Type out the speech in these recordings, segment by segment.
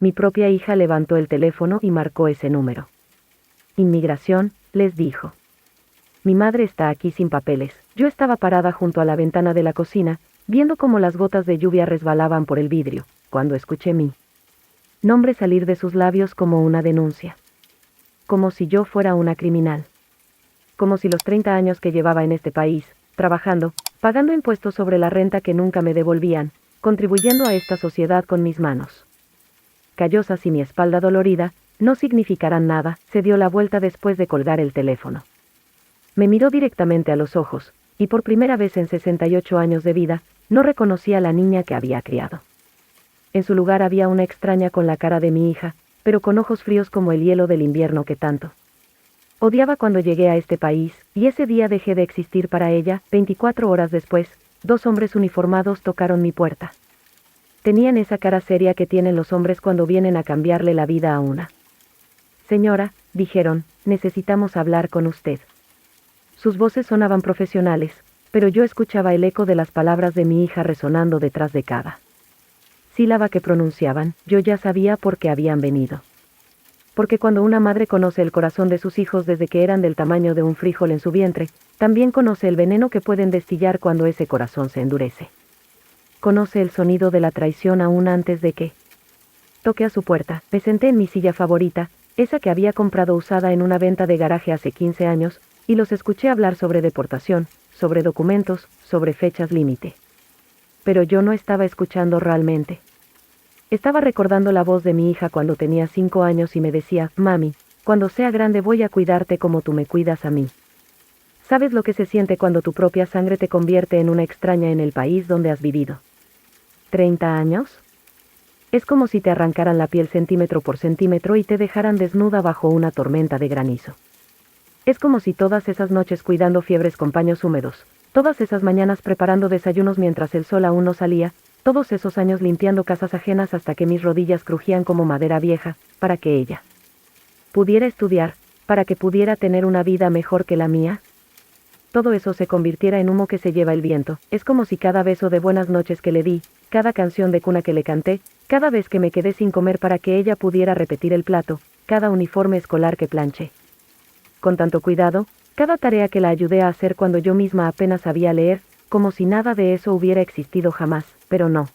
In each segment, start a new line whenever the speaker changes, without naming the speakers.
Mi propia hija levantó el teléfono y marcó ese número. Inmigración, les dijo. Mi madre está aquí sin papeles. Yo estaba parada junto a la ventana de la cocina, viendo cómo las gotas de lluvia resbalaban por el vidrio, cuando escuché mi nombre salir de sus labios como una denuncia. Como si yo fuera una criminal. Como si los 30 años que llevaba en este país, trabajando, pagando impuestos sobre la renta que nunca me devolvían, contribuyendo a esta sociedad con mis manos callosas y mi espalda dolorida, no significarán nada. Se dio la vuelta después de colgar el teléfono. Me miró directamente a los ojos, y por primera vez en 68 años de vida, no reconocí a la niña que había criado. En su lugar había una extraña con la cara de mi hija, pero con ojos fríos como el hielo del invierno que tanto odiaba cuando llegué a este país, y ese día dejé de existir para ella. 24 horas después, 2 hombres uniformados tocaron mi puerta. Tenían esa cara seria que tienen los hombres cuando vienen a cambiarle la vida a una. Señora, dijeron, necesitamos hablar con usted. Sus voces sonaban profesionales, pero yo escuchaba el eco de las palabras de mi hija resonando detrás de cada sílaba que pronunciaban. Yo ya sabía por qué habían venido. Porque cuando una madre conoce el corazón de sus hijos desde que eran del tamaño de un frijol en su vientre, también conoce el veneno que pueden destillar cuando ese corazón se endurece. Conoce el sonido de la traición aún antes de que toque a su puerta. Me senté en mi silla favorita, esa que había comprado usada en una venta de garaje hace 15 años, y los escuché hablar sobre deportación, sobre documentos, sobre fechas límite. Pero yo no estaba escuchando realmente. Estaba recordando la voz de mi hija cuando tenía 5 años y me decía, mami, cuando sea grande voy a cuidarte como tú me cuidas a mí. ¿Sabes lo que se siente cuando tu propia sangre te convierte en una extraña en el país donde has vivido? ¿30 años? Es como si te arrancaran la piel centímetro por centímetro y te dejaran desnuda bajo una tormenta de granizo. Es como si todas esas noches cuidando fiebres con paños húmedos, todas esas mañanas preparando desayunos mientras el sol aún no salía, todos esos años limpiando casas ajenas hasta que mis rodillas crujían como madera vieja, para que ella pudiera estudiar, para que pudiera tener una vida mejor que la mía. Todo eso se convirtiera en humo que se lleva el viento. Es como si cada beso de buenas noches que le di, cada canción de cuna que le canté, cada vez que me quedé sin comer para que ella pudiera repetir el plato, cada uniforme escolar que planché con tanto cuidado, cada tarea que la ayudé a hacer cuando yo misma apenas sabía leer, como si nada de eso hubiera existido jamás. Pero no.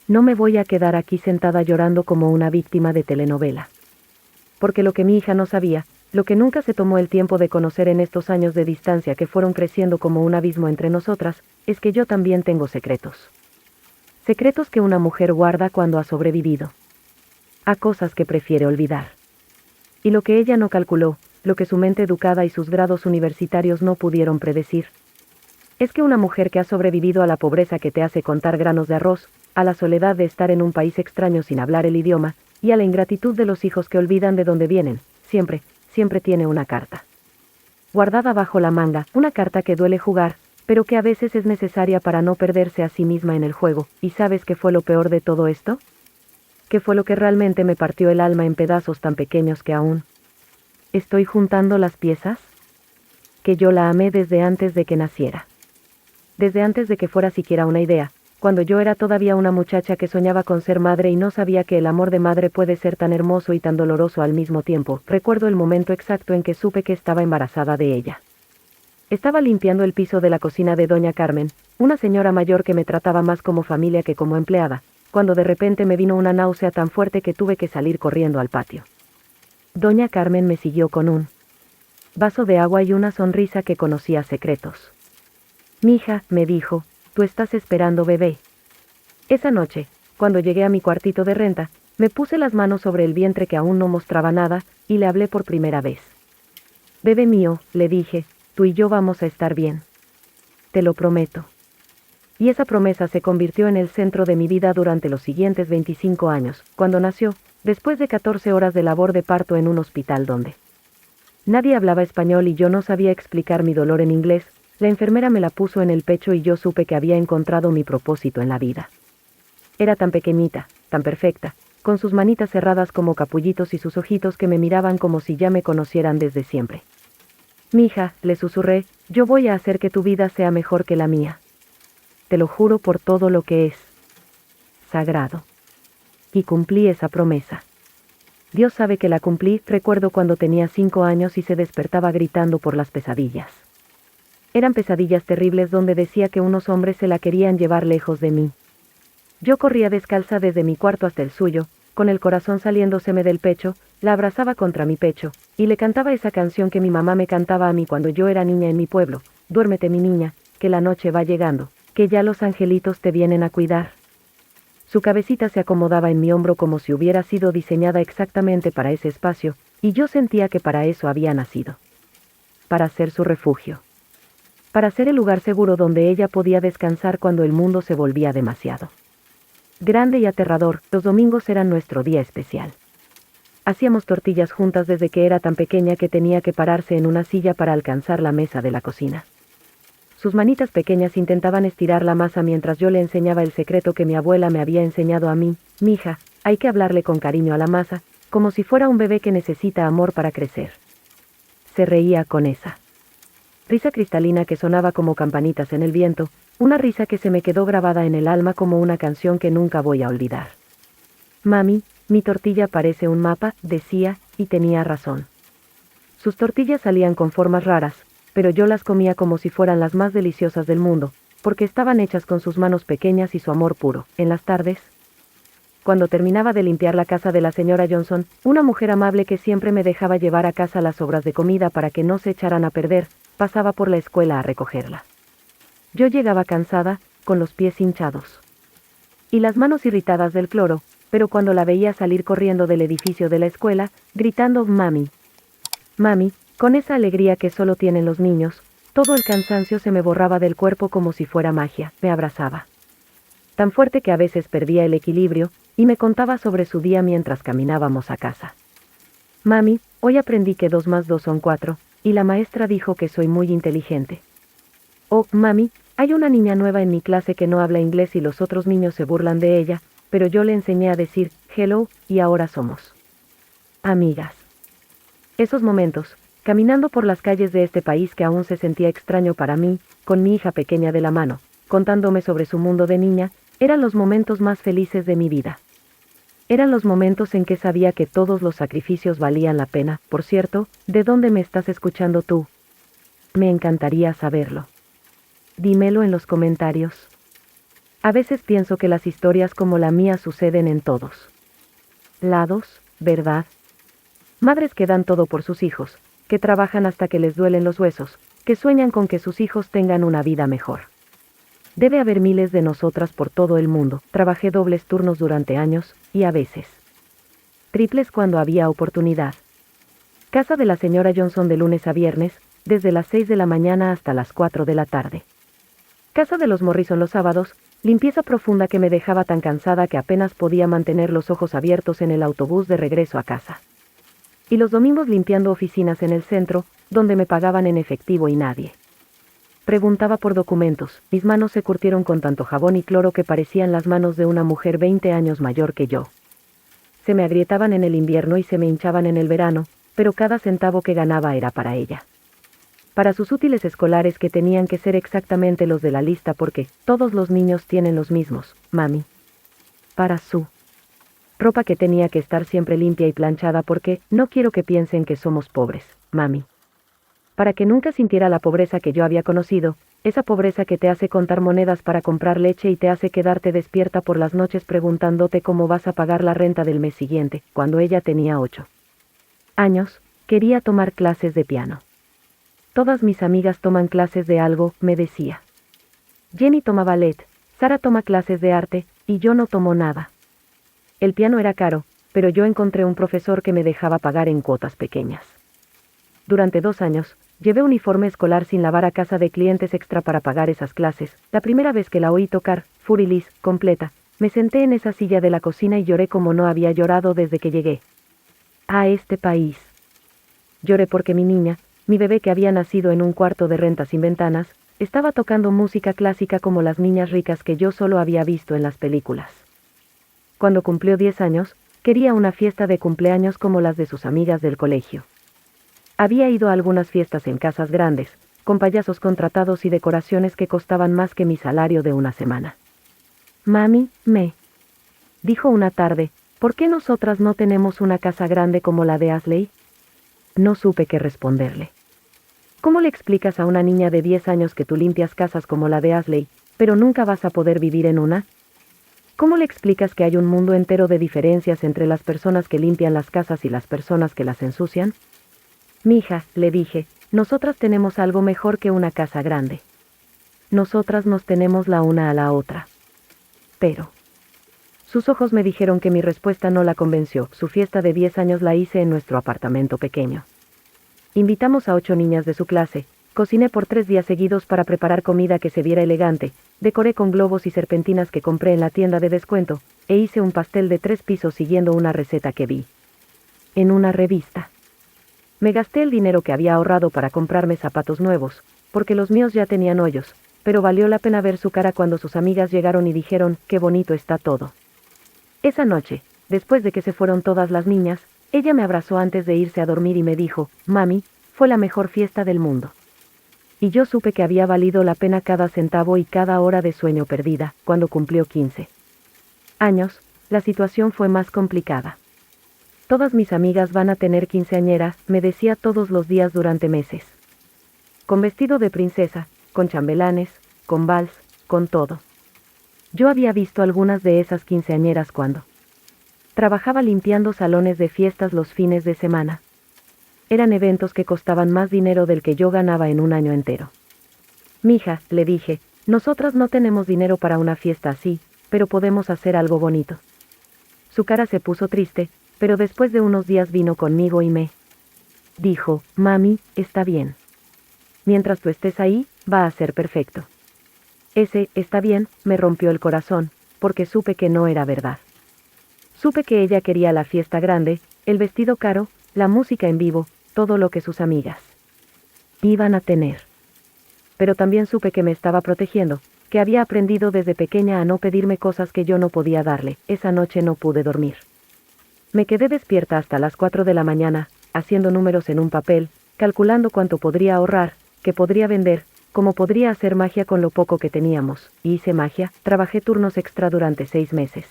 No me voy a quedar aquí sentada llorando como una víctima de telenovela. Porque lo que mi hija no sabía, lo que nunca se tomó el tiempo de conocer en estos años de distancia que fueron creciendo como un abismo entre nosotras, es que yo también tengo secretos. Secretos que una mujer guarda cuando ha sobrevivido a cosas que prefiere olvidar. Y lo que ella no calculó, lo que su mente educada y sus grados universitarios no pudieron predecir, es que una mujer que ha sobrevivido a la pobreza que te hace contar granos de arroz, a la soledad de estar en un país extraño sin hablar el idioma, y a la ingratitud de los hijos que olvidan de dónde vienen, siempre tiene una carta guardada bajo la manga, una carta que duele jugar, pero que a veces es necesaria para no perderse a sí misma en el juego. ¿Y sabes qué fue lo peor de todo esto? ¿Qué fue lo que realmente me partió el alma en pedazos tan pequeños que aún estoy juntando las piezas? Que yo la amé desde antes de que naciera. Desde antes de que fuera siquiera una idea, cuando yo era todavía una muchacha que soñaba con ser madre y no sabía que el amor de madre puede ser tan hermoso y tan doloroso al mismo tiempo. Recuerdo el momento exacto en que supe que estaba embarazada de ella. Estaba limpiando el piso de la cocina de doña Carmen, una señora mayor que me trataba más como familia que como empleada, cuando de repente me vino una náusea tan fuerte que tuve que salir corriendo al patio. Doña Carmen me siguió con un vaso de agua y una sonrisa que conocía secretos. Mija, me dijo, tú estás esperando bebé. Esa noche, cuando llegué a mi cuartito de renta, me puse las manos sobre el vientre que aún no mostraba nada, y le hablé por primera vez. Bebé mío, le dije, tú y yo vamos a estar bien. Te lo prometo. Y esa promesa se convirtió en el centro de mi vida durante los siguientes 25 años, cuando nació, después de 14 horas de labor de parto en un hospital donde nadie hablaba español y yo no sabía explicar mi dolor en inglés. La enfermera me la puso en el pecho y yo supe que había encontrado mi propósito en la vida. Era tan pequeñita, tan perfecta, con sus manitas cerradas como capullitos y sus ojitos que me miraban como si ya me conocieran desde siempre. Mija, le susurré, yo voy a hacer que tu vida sea mejor que la mía. Te lo juro por todo lo que es sagrado. Y cumplí esa promesa. Dios sabe que la cumplí. Recuerdo cuando tenía 5 años y se despertaba gritando por las pesadillas. Eran pesadillas terribles donde decía que unos hombres se la querían llevar lejos de mí. Yo corría descalza desde mi cuarto hasta el suyo, con el corazón saliéndoseme del pecho, la abrazaba contra mi pecho, y le cantaba esa canción que mi mamá me cantaba a mí cuando yo era niña en mi pueblo: duérmete mi niña, que la noche va llegando, que ya los angelitos te vienen a cuidar. Su cabecita se acomodaba en mi hombro como si hubiera sido diseñada exactamente para ese espacio, y yo sentía que para eso había nacido. Para ser su refugio. Para ser el lugar seguro donde ella podía descansar cuando el mundo se volvía demasiado grande y aterrador. Los domingos eran nuestro día especial. Hacíamos tortillas juntas desde que era tan pequeña que tenía que pararse en una silla para alcanzar la mesa de la cocina. Sus manitas pequeñas intentaban estirar la masa mientras yo le enseñaba el secreto que mi abuela me había enseñado a mí: mija, hay que hablarle con cariño a la masa, como si fuera un bebé que necesita amor para crecer. Se reía con esa risa cristalina que sonaba como campanitas en el viento, una risa que se me quedó grabada en el alma como una canción que nunca voy a olvidar. Mami, mi tortilla parece un mapa, decía, y tenía razón. Sus tortillas salían con formas raras, pero yo las comía como si fueran las más deliciosas del mundo, porque estaban hechas con sus manos pequeñas y su amor puro. En las tardes, cuando terminaba de limpiar la casa de la señora Johnson, una mujer amable que siempre me dejaba llevar a casa las sobras de comida para que no se echaran a perder, pasaba por la escuela a recogerla. Yo llegaba cansada, con los pies hinchados y las manos irritadas del cloro, pero cuando la veía salir corriendo del edificio de la escuela, gritando «Mami, mami», con esa alegría que solo tienen los niños, todo el cansancio se me borraba del cuerpo como si fuera magia. Me abrazaba tan fuerte que a veces perdía el equilibrio, y me contaba sobre su día mientras caminábamos a casa. «Mami, hoy aprendí que 2 más 2 son 4, y la maestra dijo que soy muy inteligente». «Oh, mami, hay una niña nueva en mi clase que no habla inglés y los otros niños se burlan de ella, pero yo le enseñé a decir hello, y ahora somos amigas». Esos momentos, caminando por las calles de este país que aún se sentía extraño para mí, con mi hija pequeña de la mano, contándome sobre su mundo de niña, eran los momentos más felices de mi vida. Eran los momentos en que sabía que todos los sacrificios valían la pena. Por cierto, ¿de dónde me estás escuchando tú? Me encantaría saberlo. Dímelo en los comentarios. A veces pienso que las historias como la mía suceden en todos lados, ¿verdad? Madres que dan todo por sus hijos, que trabajan hasta que les duelen los huesos, que sueñan con que sus hijos tengan una vida mejor. Debe haber miles de nosotras por todo el mundo. Trabajé dobles turnos durante años, y a veces triples cuando había oportunidad. Casa de la señora Johnson de lunes a viernes, desde las 6 de la mañana hasta las 4 de la tarde. Casa de los Morrison los sábados, limpieza profunda que me dejaba tan cansada que apenas podía mantener los ojos abiertos en el autobús de regreso a casa. Y los domingos limpiando oficinas en el centro, donde me pagaban en efectivo y nadie preguntaba por documentos. Mis manos se curtieron con tanto jabón y cloro que parecían las manos de una mujer 20 años mayor que yo. Se me agrietaban en el invierno y se me hinchaban en el verano, pero cada centavo que ganaba era para ella. Para sus útiles escolares que tenían que ser exactamente los de la lista porque todos los niños tienen los mismos, mami. Para su ropa que tenía que estar siempre limpia y planchada porque no quiero que piensen que somos pobres, mami. Para que nunca sintiera la pobreza que yo había conocido, esa pobreza que te hace contar monedas para comprar leche y te hace quedarte despierta por las noches preguntándote cómo vas a pagar la renta del mes siguiente. Cuando ella tenía 8 años, quería tomar clases de piano. Todas mis amigas toman clases de algo, me decía. Jenny toma ballet, Sara toma clases de arte, y yo no tomo nada. El piano era caro, pero yo encontré un profesor que me dejaba pagar en cuotas pequeñas. Durante 2 años, llevé uniforme escolar sin lavar a casa de clientes extra para pagar esas clases. La primera vez que la oí tocar, Furilis, completa, me senté en esa silla de la cocina y lloré como no había llorado desde que llegué a este país. Lloré porque mi niña, mi bebé que había nacido en un cuarto de renta sin ventanas, estaba tocando música clásica como las niñas ricas que yo solo había visto en las películas. Cuando cumplió 10 años, quería una fiesta de cumpleaños como las de sus amigas del colegio. Había ido a algunas fiestas en casas grandes, con payasos contratados y decoraciones que costaban más que mi salario de una semana. Mami, me dijo una tarde, ¿Por qué nosotras no tenemos una casa grande como la de Ashley? No supe qué responderle. ¿Cómo le explicas a una niña de 10 años que tú limpias casas como la de Ashley, pero nunca vas a poder vivir en una? ¿Cómo le explicas que hay un mundo entero de diferencias entre las personas que limpian las casas y las personas que las ensucian? Mija, le dije, nosotras tenemos algo mejor que una casa grande. Nosotras nos tenemos la una a la otra. Pero... Sus ojos me dijeron que mi respuesta no la convenció. Su fiesta de 10 años la hice en nuestro apartamento pequeño. Invitamos a 8 niñas de su clase, cociné por 3 días seguidos para preparar comida que se viera elegante, decoré con globos y serpentinas que compré en la tienda de descuento, e hice un pastel de 3 pisos siguiendo una receta que vi en una revista. Me gasté el dinero que había ahorrado para comprarme zapatos nuevos, porque los míos ya tenían hoyos, pero valió la pena ver su cara cuando sus amigas llegaron y dijeron, qué bonito está todo. Esa noche, después de que se fueron todas las niñas, ella me abrazó antes de irse a dormir y me dijo, mami, fue la mejor fiesta del mundo. Y yo supe que había valido la pena cada centavo y cada hora de sueño perdida. Cuando cumplió 15 años, la situación fue más complicada. Todas mis amigas van a tener quinceañeras, me decía todos los días durante meses. Con vestido de princesa, con chambelanes, con vals, con todo. Yo había visto algunas de esas quinceañeras cuando trabajaba limpiando salones de fiestas los fines de semana. Eran eventos que costaban más dinero del que yo ganaba en un año entero. Mija, le dije, nosotras no tenemos dinero para una fiesta así, pero podemos hacer algo bonito. Su cara se puso triste, pero después de unos días vino conmigo y me dijo, mami, está bien. Mientras tú estés ahí, va a ser perfecto. Ese, está bien, me rompió el corazón, porque supe que no era verdad. Supe que ella quería la fiesta grande, el vestido caro, la música en vivo, todo lo que sus amigas iban a tener. Pero también supe que me estaba protegiendo, que había aprendido desde pequeña a no pedirme cosas que yo no podía darle. Esa noche no pude dormir. Me quedé despierta hasta las 4 de la mañana, haciendo números en un papel, calculando cuánto podría ahorrar, qué podría vender, cómo podría hacer magia con lo poco que teníamos. Y hice magia, trabajé turnos extra durante 6 meses.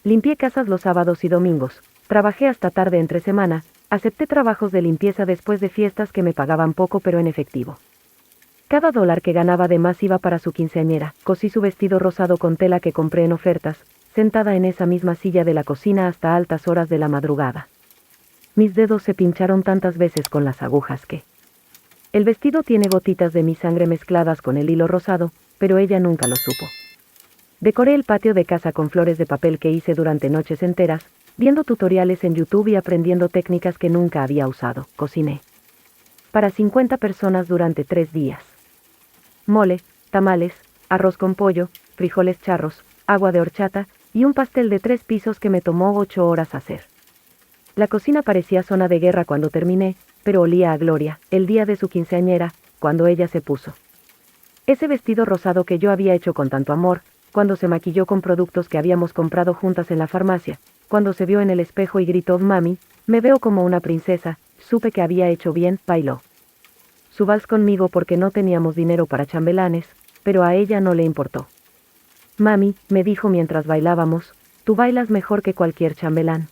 Limpié casas los sábados y domingos, trabajé hasta tarde entre semana, acepté trabajos de limpieza después de fiestas que me pagaban poco pero en efectivo. Cada dólar que ganaba de más iba para su quinceañera. Cosí su vestido rosado con tela que compré en ofertas, sentada en esa misma silla de la cocina hasta altas horas de la madrugada. Mis dedos se pincharon tantas veces con las agujas que... El vestido tiene gotitas de mi sangre mezcladas con el hilo rosado, pero ella nunca lo supo. Decoré el patio de casa con flores de papel que hice durante noches enteras, viendo tutoriales en YouTube y aprendiendo técnicas que nunca había usado. Cociné para 50 personas durante 3 días. Mole, tamales, arroz con pollo, frijoles charros, agua de horchata, y un pastel de 3 pisos que me tomó 8 horas hacer. La cocina parecía zona de guerra cuando terminé, pero olía a gloria, el día de su quinceañera, cuando ella se puso ese vestido rosado que yo había hecho con tanto amor, cuando se maquilló con productos que habíamos comprado juntas en la farmacia, cuando se vio en el espejo y gritó, mami, me veo como una princesa, supe que había hecho bien, bailó su vals conmigo porque no teníamos dinero para chambelanes, pero a ella no le importó. Mami, me dijo mientras bailábamos, tú bailas mejor que cualquier chambelán.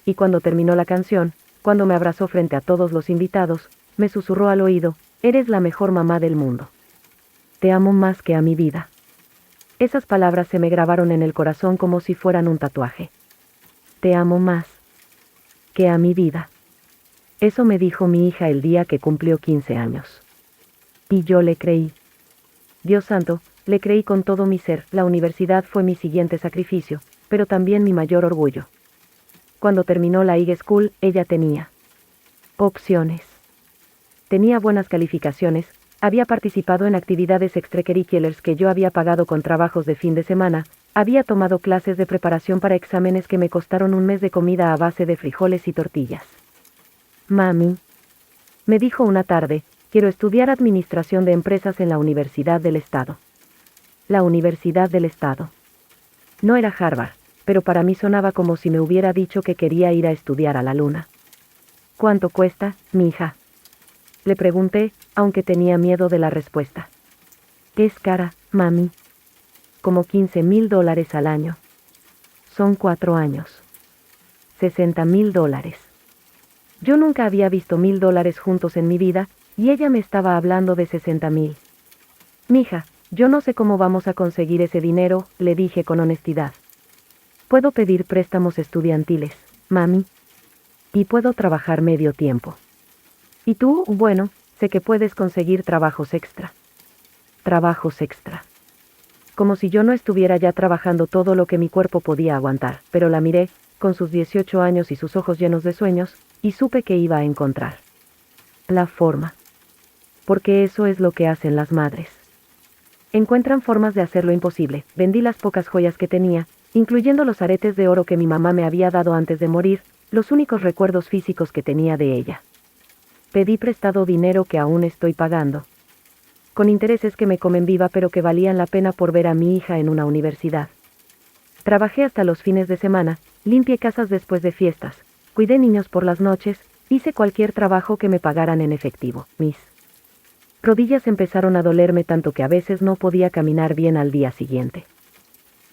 Y cuando terminó la canción, cuando me abrazó frente a todos los invitados, me susurró al oído, eres la mejor mamá del mundo. Te amo más que a mi vida. Esas palabras se me grabaron en el corazón como si fueran un tatuaje. Te amo más que a mi vida. Eso me dijo mi hija el día que cumplió 15 años. Y yo le creí. Dios santo, le creí con todo mi ser. La universidad fue mi siguiente sacrificio, pero también mi mayor orgullo. Cuando terminó la high school, ella tenía opciones. Tenía buenas calificaciones, había participado en actividades extracurriculares que yo había pagado con trabajos de fin de semana, había tomado clases de preparación para exámenes que me costaron un mes de comida a base de frijoles y tortillas. Mami, me dijo una tarde, quiero estudiar administración de empresas en la Universidad del Estado. La Universidad del Estado. No era Harvard, pero para mí sonaba como si me hubiera dicho que quería ir a estudiar a la luna. ¿Cuánto cuesta, mija? Le pregunté, aunque tenía miedo de la respuesta. Es cara, mami. Como $15,000 al año. Son 4 años. $60,000. Yo nunca había visto $1,000 juntos en mi vida, y ella me estaba hablando de 60,000. Mija, yo no sé cómo vamos a conseguir ese dinero, le dije con honestidad. Puedo pedir préstamos estudiantiles, mami. Y puedo trabajar medio tiempo. Y tú, bueno, sé que puedes conseguir trabajos extra. Trabajos extra. Como si yo no estuviera ya trabajando todo lo que mi cuerpo podía aguantar, pero la miré, con sus 18 años y sus ojos llenos de sueños, y supe que iba a encontrar la forma. Porque eso es lo que hacen las madres. Encuentran formas de hacer lo imposible. Vendí las pocas joyas que tenía, incluyendo los aretes de oro que mi mamá me había dado antes de morir, los únicos recuerdos físicos que tenía de ella. Pedí prestado dinero que aún estoy pagando. Con intereses que me comen viva pero que valían la pena por ver a mi hija en una universidad. Trabajé hasta los fines de semana, limpié casas después de fiestas, cuidé niños por las noches, hice cualquier trabajo que me pagaran en efectivo. Mis rodillas empezaron a dolerme tanto que a veces no podía caminar bien al día siguiente.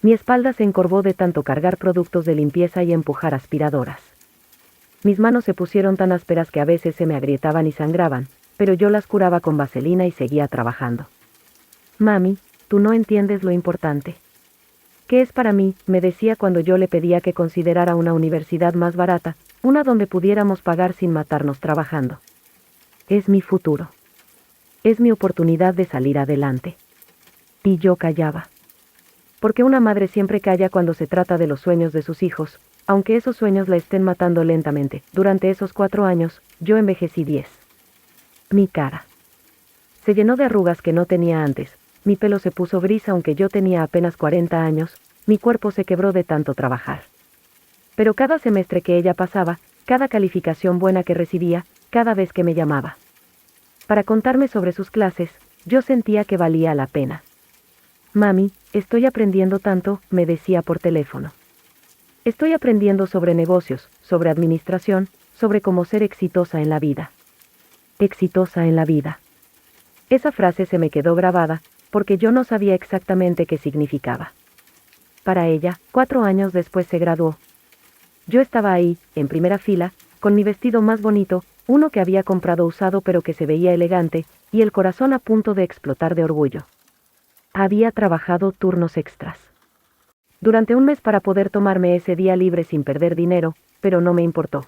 Mi espalda se encorvó de tanto cargar productos de limpieza y empujar aspiradoras. Mis manos se pusieron tan ásperas que a veces se me agrietaban y sangraban, pero yo las curaba con vaselina y seguía trabajando. Mami, tú no entiendes lo importante. ¿Qué es para mí?, me decía cuando yo le pedía que considerara una universidad más barata, una donde pudiéramos pagar sin matarnos trabajando. Es mi futuro. Es mi oportunidad de salir adelante. Y yo callaba. Porque una madre siempre calla cuando se trata de los sueños de sus hijos, aunque esos sueños la estén matando lentamente. Durante esos 4 años, yo envejecí 10. Mi cara se llenó de arrugas que no tenía antes, mi pelo se puso gris aunque yo tenía apenas 40 años, mi cuerpo se quebró de tanto trabajar. Pero cada semestre que ella pasaba, cada calificación buena que recibía, cada vez que me llamaba para contarme sobre sus clases, yo sentía que valía la pena. Mami, estoy aprendiendo tanto, me decía por teléfono. Estoy aprendiendo sobre negocios, sobre administración, sobre cómo ser exitosa en la vida. Exitosa en la vida. Esa frase se me quedó grabada, porque yo no sabía exactamente qué significaba. Para ella, 4 años después se graduó. Yo estaba ahí, en primera fila, con mi vestido más bonito, uno que había comprado usado pero que se veía elegante, y el corazón a punto de explotar de orgullo. Había trabajado turnos extras durante un mes para poder tomarme ese día libre sin perder dinero, pero no me importó.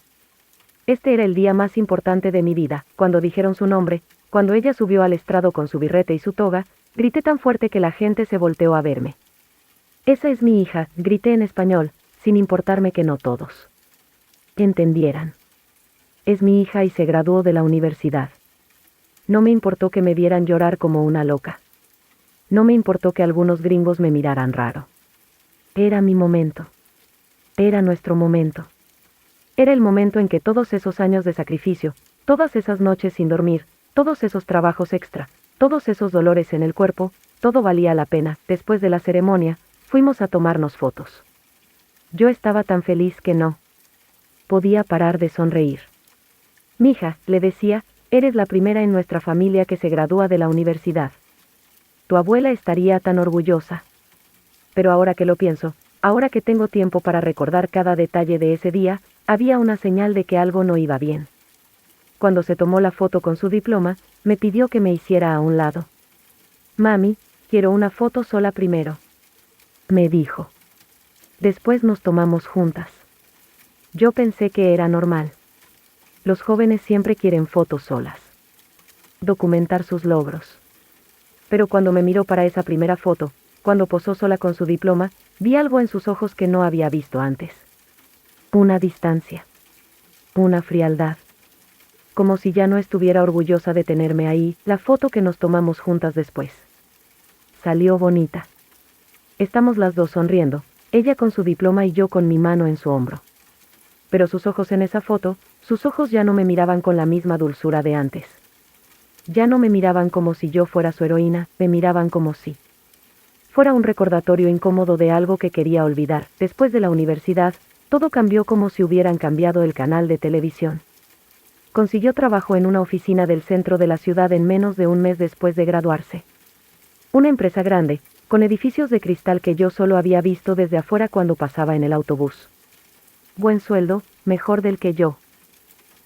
Este era el día más importante de mi vida. Cuando dijeron su nombre, cuando ella subió al estrado con su birrete y su toga, grité tan fuerte que la gente se volteó a verme. Esa es mi hija, grité en español, sin importarme que no todos entendieran. Es mi hija y se graduó de la universidad. No me importó que me vieran llorar como una loca. No me importó que algunos gringos me miraran raro. Era mi momento. Era nuestro momento. Era el momento en que todos esos años de sacrificio, todas esas noches sin dormir, todos esos trabajos extra, todos esos dolores en el cuerpo, todo valía la pena. Después de la ceremonia, fuimos a tomarnos fotos. Yo estaba tan feliz que no podía parar de sonreír. Mija, le decía, eres la primera en nuestra familia que se gradúa de la universidad. Tu abuela estaría tan orgullosa. Pero ahora que lo pienso, ahora que tengo tiempo para recordar cada detalle de ese día, había una señal de que algo no iba bien. Cuando se tomó la foto con su diploma, me pidió que me hiciera a un lado. Mami, quiero una foto sola primero, me dijo. Después nos tomamos juntas. Yo pensé que era normal. Los jóvenes siempre quieren fotos solas. Documentar sus logros. Pero cuando me miró para esa primera foto, cuando posó sola con su diploma, vi algo en sus ojos que no había visto antes. Una distancia. Una frialdad. Como si ya no estuviera orgullosa de tenerme ahí. La foto que nos tomamos juntas después salió bonita. Estamos las dos sonriendo, ella con su diploma y yo con mi mano en su hombro. Pero sus ojos en esa foto, sus ojos ya no me miraban con la misma dulzura de antes. Ya no me miraban como si yo fuera su heroína, me miraban como si fuera un recordatorio incómodo de algo que quería olvidar. Después de la universidad, todo cambió como si hubieran cambiado el canal de televisión. Consiguió trabajo en una oficina del centro de la ciudad en menos de un mes después de graduarse. Una empresa grande, con edificios de cristal que yo solo había visto desde afuera cuando pasaba en el autobús. Buen sueldo, mejor del que yo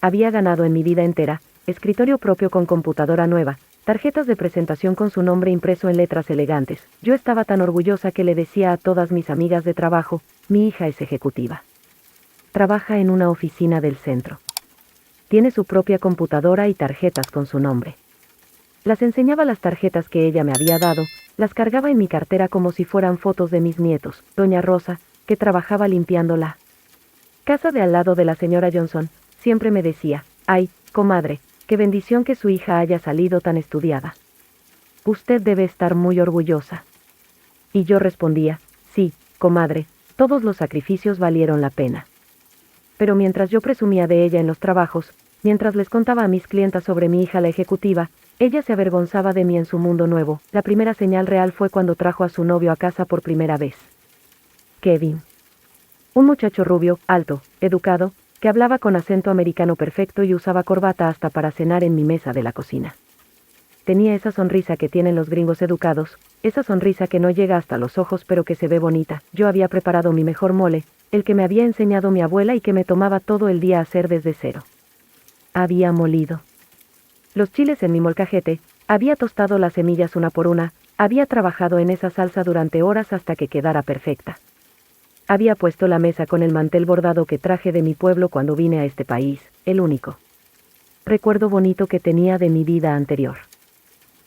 había ganado en mi vida entera, escritorio propio con computadora nueva, tarjetas de presentación con su nombre impreso en letras elegantes. Yo estaba tan orgullosa que le decía a todas mis amigas de trabajo, mi hija es ejecutiva. Trabaja en una oficina del centro. Tiene su propia computadora y tarjetas con su nombre. Las enseñaba las tarjetas que ella me había dado, las cargaba en mi cartera como si fueran fotos de mis nietos. Doña Rosa, que trabajaba limpiando la casa de al lado de la señora Johnson, siempre me decía, ay, comadre, qué bendición que su hija haya salido tan estudiada. Usted debe estar muy orgullosa. Y yo respondía, sí, comadre, todos los sacrificios valieron la pena. Pero mientras yo presumía de ella en los trabajos, mientras les contaba a mis clientas sobre mi hija la ejecutiva, ella se avergonzaba de mí en su mundo nuevo. La primera señal real fue cuando trajo a su novio a casa por primera vez. Kevin. Un muchacho rubio, alto, educado, que hablaba con acento americano perfecto y usaba corbata hasta para cenar en mi mesa de la cocina. Tenía esa sonrisa que tienen los gringos educados, esa sonrisa que no llega hasta los ojos pero que se ve bonita. Yo había preparado mi mejor mole, el que me había enseñado mi abuela y que me tomaba todo el día hacer desde cero. Había molido los chiles en mi molcajete, había tostado las semillas una por una, había trabajado en esa salsa durante horas hasta que quedara perfecta. Había puesto la mesa con el mantel bordado que traje de mi pueblo cuando vine a este país, el único recuerdo bonito que tenía de mi vida anterior.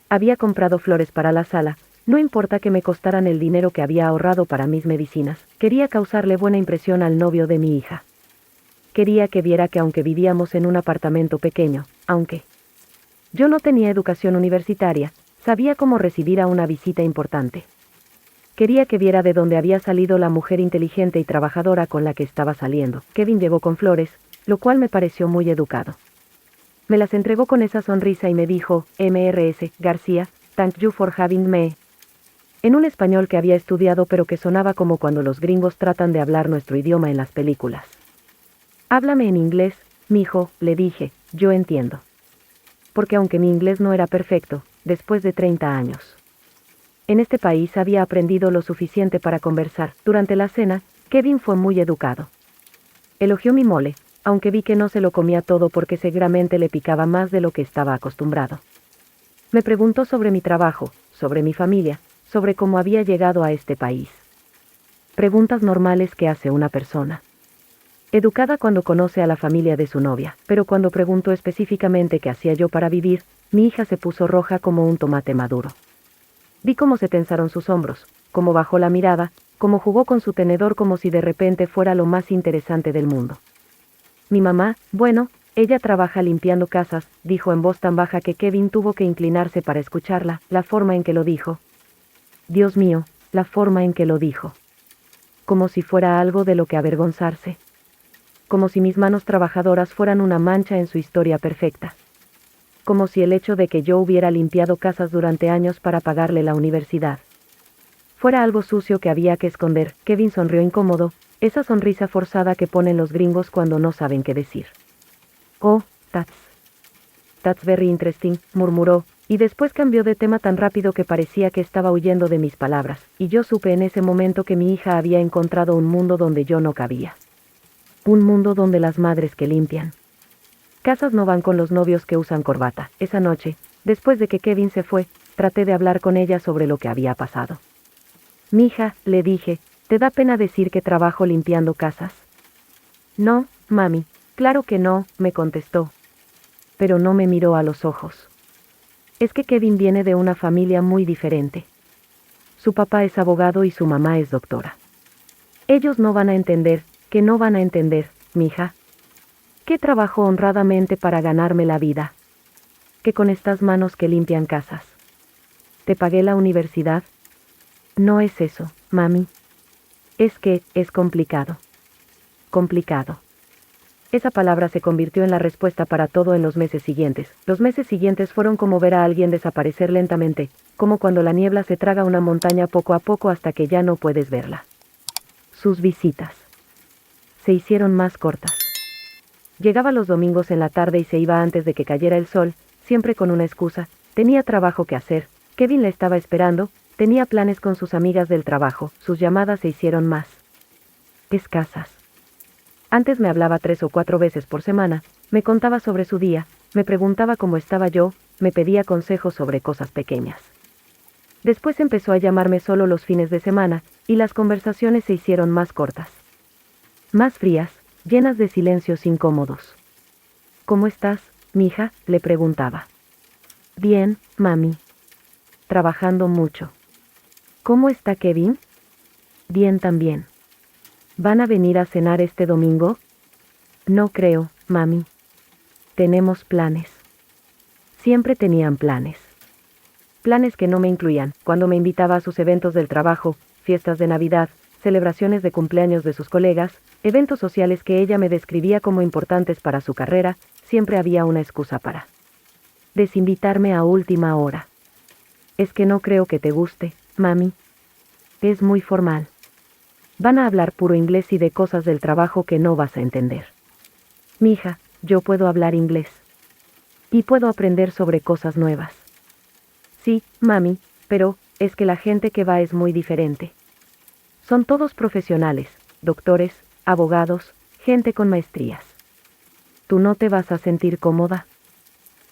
Había comprado flores para la sala, no importa que me costaran el dinero que había ahorrado para mis medicinas, quería causarle buena impresión al novio de mi hija. Quería que viera que aunque vivíamos en un apartamento pequeño, aunque yo no tenía educación universitaria, sabía cómo recibir a una visita importante. Quería que viera de dónde había salido la mujer inteligente y trabajadora con la que estaba saliendo. Kevin llegó con flores, lo cual me pareció muy educado. Me las entregó con esa sonrisa y me dijo, Mrs. García, thank you for having me. En un español que había estudiado pero que sonaba como cuando los gringos tratan de hablar nuestro idioma en las películas. Háblame en inglés, mijo, le dije, yo entiendo. Porque aunque mi inglés no era perfecto, después de 30 años en este país había aprendido lo suficiente para conversar. Durante la cena, Kevin fue muy educado. Elogió mi mole, aunque vi que no se lo comía todo porque seguramente le picaba más de lo que estaba acostumbrado. Me preguntó sobre mi trabajo, sobre mi familia, sobre cómo había llegado a este país. Preguntas normales que hace una persona educada cuando conoce a la familia de su novia, pero cuando preguntó específicamente qué hacía yo para vivir, mi hija se puso roja como un tomate maduro. Vi cómo se tensaron sus hombros, cómo bajó la mirada, cómo jugó con su tenedor como si de repente fuera lo más interesante del mundo. Mi mamá, bueno, ella trabaja limpiando casas, dijo en voz tan baja que Kevin tuvo que inclinarse para escucharla, la forma en que lo dijo. Dios mío, la forma en que lo dijo. Como si fuera algo de lo que avergonzarse. Como si mis manos trabajadoras fueran una mancha en su historia perfecta. Como si el hecho de que yo hubiera limpiado casas durante años para pagarle la universidad fuera algo sucio que había que esconder. Kevin sonrió incómodo, esa sonrisa forzada que ponen los gringos cuando no saben qué decir. Oh, that's very interesting, murmuró, y después cambió de tema tan rápido que parecía que estaba huyendo de mis palabras, y yo supe en ese momento que mi hija había encontrado un mundo donde yo no cabía. Un mundo donde las madres que limpian casas no van con los novios que usan corbata. Esa noche, después de que Kevin se fue, traté de hablar con ella sobre lo que había pasado. Mija, le dije, ¿te da pena decir que trabajo limpiando casas? No, mami, claro que no, me contestó. Pero no me miró a los ojos. Es que Kevin viene de una familia muy diferente. Su papá es abogado y su mamá es doctora. Ellos no van a entender, que no van a entender, mija. Que trabajo honradamente para ganarme la vida. Que con estas manos que limpian casas. ¿Te pagué la universidad? No es eso, mami. Es que, es complicado. Complicado. Esa palabra se convirtió en la respuesta para todo en los meses siguientes. Los meses siguientes fueron como ver a alguien desaparecer lentamente, como cuando la niebla se traga una montaña poco a poco hasta que ya no puedes verla. Sus visitas se hicieron más cortas. Llegaba los domingos en la tarde y se iba antes de que cayera el sol, siempre con una excusa. Tenía trabajo que hacer, Kevin la estaba esperando, tenía planes con sus amigas del trabajo, sus llamadas se hicieron más escasas. Antes me hablaba 3 o 4 veces por semana, me contaba sobre su día, me preguntaba cómo estaba yo, me pedía consejos sobre cosas pequeñas. Después empezó a llamarme solo los fines de semana, y las conversaciones se hicieron más cortas. Más frías, llenas de silencios incómodos. ¿Cómo estás, mija?, le preguntaba. Bien, mami. Trabajando mucho. ¿Cómo está Kevin? Bien también. ¿Van a venir a cenar este domingo? No creo, mami. Tenemos planes. Siempre tenían planes. Planes que no me incluían, cuando me invitaba a sus eventos del trabajo, fiestas de Navidad, celebraciones de cumpleaños de sus colegas, eventos sociales que ella me describía como importantes para su carrera, siempre había una excusa para desinvitarme a última hora. Es que no creo que te guste, mami. Es muy formal. Van a hablar puro inglés y de cosas del trabajo que no vas a entender. Mija, yo puedo hablar inglés. Y puedo aprender sobre cosas nuevas. Sí, mami, pero, es que la gente que va es muy diferente. Son todos profesionales, doctores, abogados, gente con maestrías. ¿Tú no te vas a sentir cómoda?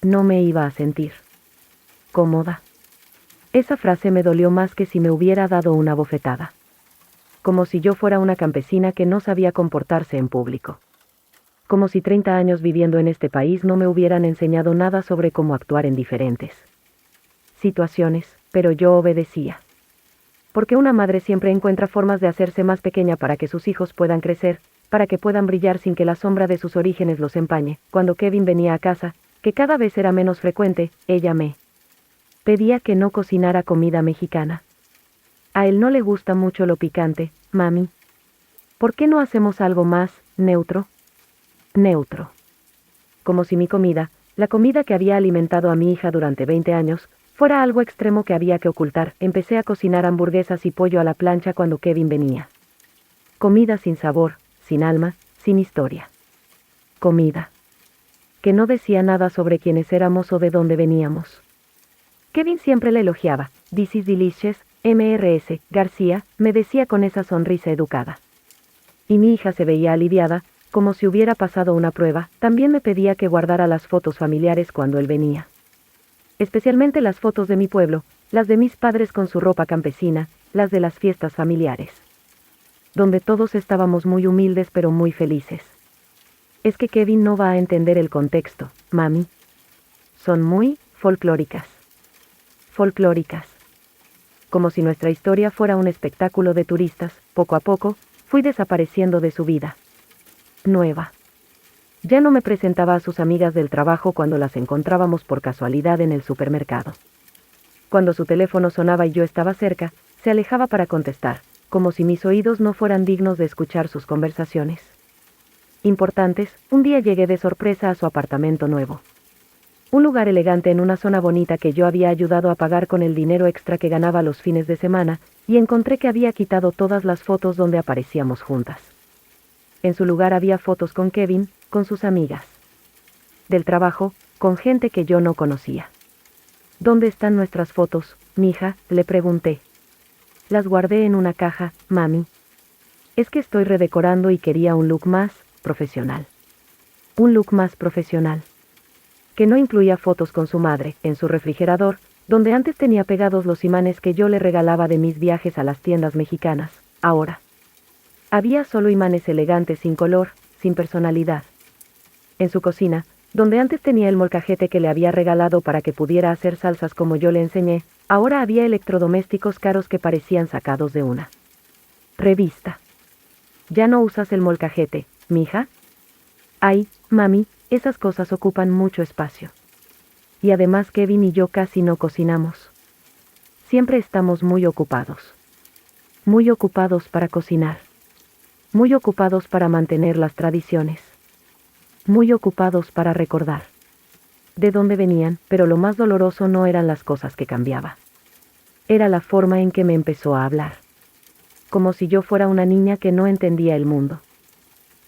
No me iba a sentir cómoda. Esa frase me dolió más que si me hubiera dado una bofetada. Como si yo fuera una campesina que no sabía comportarse en público. Como si 30 años viviendo en este país no me hubieran enseñado nada sobre cómo actuar en diferentes situaciones, pero yo obedecía. Porque una madre siempre encuentra formas de hacerse más pequeña para que sus hijos puedan crecer, para que puedan brillar sin que la sombra de sus orígenes los empañe. Cuando Kevin venía a casa, que cada vez era menos frecuente, ella me pedía que no cocinara comida mexicana. A él no le gusta mucho lo picante, mami. ¿Por qué no hacemos algo más neutro? Neutro. Como si mi comida, la comida que había alimentado a mi hija durante 20 años, fuera algo extremo que había que ocultar. Empecé a cocinar hamburguesas y pollo a la plancha cuando Kevin venía. Comida sin sabor, sin alma, sin historia. Comida que no decía nada sobre quiénes éramos o de dónde veníamos. Kevin siempre la elogiaba. This is delicious, Mrs. García, me decía con esa sonrisa educada. Y mi hija se veía aliviada, como si hubiera pasado una prueba. También me pedía que guardara las fotos familiares cuando él venía. Especialmente las fotos de mi pueblo, las de mis padres con su ropa campesina, las de las fiestas familiares. Donde todos estábamos muy humildes pero muy felices. Es que Kevin no va a entender el contexto, mami. Son muy folclóricas. Folclóricas. Como si nuestra historia fuera un espectáculo de turistas, poco a poco, fui desapareciendo de su vida. Nueva. Ya no me presentaba a sus amigas del trabajo cuando las encontrábamos por casualidad en el supermercado. Cuando su teléfono sonaba y yo estaba cerca, se alejaba para contestar, como si mis oídos no fueran dignos de escuchar sus conversaciones importantes. Un día llegué de sorpresa a su apartamento nuevo. Un lugar elegante en una zona bonita que yo había ayudado a pagar con el dinero extra que ganaba los fines de semana, y encontré que había quitado todas las fotos donde aparecíamos juntas. En su lugar había fotos con Kevin, con sus amigas. Del trabajo, con gente que yo no conocía. ¿Dónde están nuestras fotos, mija?, le pregunté. Las guardé en una caja, mami. Es que estoy redecorando y quería un look más profesional. Un look más profesional. Que no incluía fotos con su madre, en su refrigerador, donde antes tenía pegados los imanes que yo le regalaba de mis viajes a las tiendas mexicanas. Ahora había solo imanes elegantes sin color, sin personalidad. En su cocina, donde antes tenía el molcajete que le había regalado para que pudiera hacer salsas como yo le enseñé, ahora había electrodomésticos caros que parecían sacados de una revista. ¿Ya no usas el molcajete, mija? Ay, mami, esas cosas ocupan mucho espacio. Y además Kevin y yo casi no cocinamos. Siempre estamos muy ocupados. Muy ocupados para cocinar. Muy ocupados para mantener las tradiciones. Muy ocupados para recordar de dónde venían, pero lo más doloroso no eran las cosas que cambiaba. Era la forma en que me empezó a hablar. Como si yo fuera una niña que no entendía el mundo.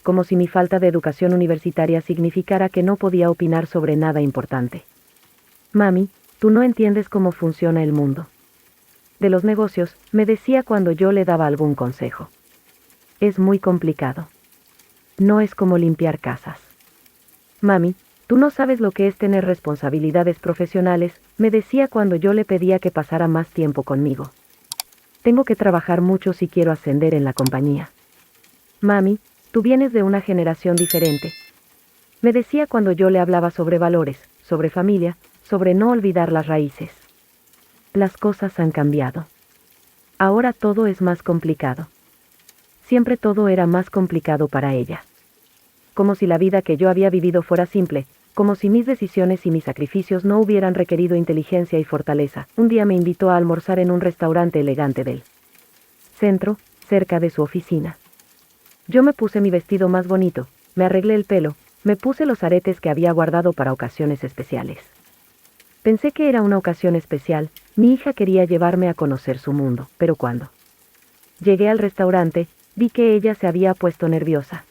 Como si mi falta de educación universitaria significara que no podía opinar sobre nada importante. Mami, tú no entiendes cómo funciona el mundo. de los negocios, me decía cuando yo le daba algún consejo. Es muy complicado. No es como limpiar casas. Mami, tú no sabes lo que es tener responsabilidades profesionales, me decía cuando yo le pedía que pasara más tiempo conmigo. Tengo que trabajar mucho si quiero ascender en la compañía. Mami, tú vienes de una generación diferente. Me decía cuando yo le hablaba sobre valores, sobre familia, sobre no olvidar las raíces. Las cosas han cambiado. Ahora todo es más complicado. Siempre todo era más complicado para ella. Como si la vida que yo había vivido fuera simple, como si mis decisiones y mis sacrificios no hubieran requerido inteligencia y fortaleza. Un día me invitó a almorzar en un restaurante elegante del centro, cerca de su oficina. Yo me puse mi vestido más bonito, me arreglé el pelo, me puse los aretes que había guardado para ocasiones especiales. Pensé que era una ocasión especial, mi hija quería llevarme a conocer su mundo, pero cuando llegué al restaurante, vi que ella se había puesto nerviosa.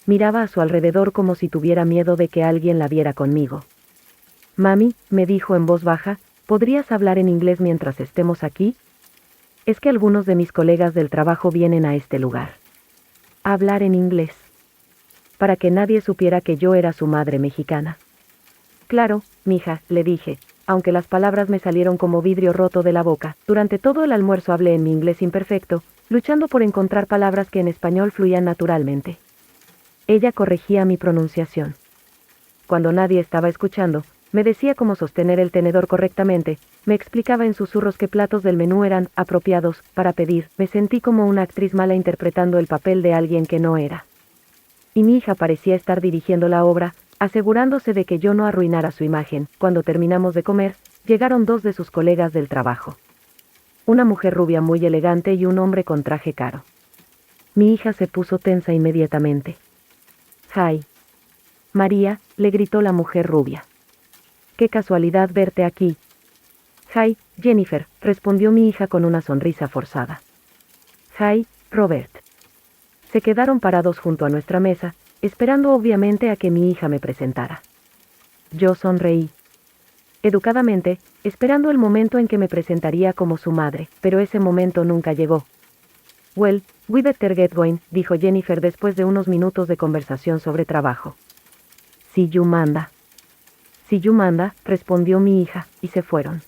Miraba a su alrededor como si tuviera miedo de que alguien la viera conmigo. Mami, me dijo en voz baja, ¿podrías hablar en inglés mientras estemos aquí? Es que algunos de mis colegas del trabajo vienen a este lugar. Hablar en inglés. Para que nadie supiera que yo era su madre mexicana. Claro, mija, le dije, aunque las palabras me salieron como vidrio roto de la boca. Durante todo el almuerzo hablé en mi inglés imperfecto, luchando por encontrar palabras que en español fluían naturalmente. Ella corregía mi pronunciación. Cuando nadie estaba escuchando, me decía cómo sostener el tenedor correctamente, me explicaba en susurros qué platos del menú eran apropiados para pedir. Me sentí como una actriz mala interpretando el papel de alguien que no era. Y mi hija parecía estar dirigiendo la obra, asegurándose de que yo no arruinara su imagen. Cuando terminamos de comer, llegaron dos de sus colegas del trabajo. Una mujer rubia muy elegante y un hombre con traje caro. Mi hija se puso tensa inmediatamente. «Hi. María», le gritó la mujer rubia. «Qué casualidad verte aquí». «Hi, Jennifer», respondió mi hija con una sonrisa forzada. «Hi, Robert». Se quedaron parados junto a nuestra mesa, esperando obviamente a que mi hija me presentara. Yo sonreí. Educadamente, esperando el momento en que me presentaría como su madre, pero ese momento nunca llegó. «Well, we better get going», dijo Jennifer después de unos minutos de conversación sobre trabajo. «Si you manda». «Si you manda», respondió mi hija, y se fueron.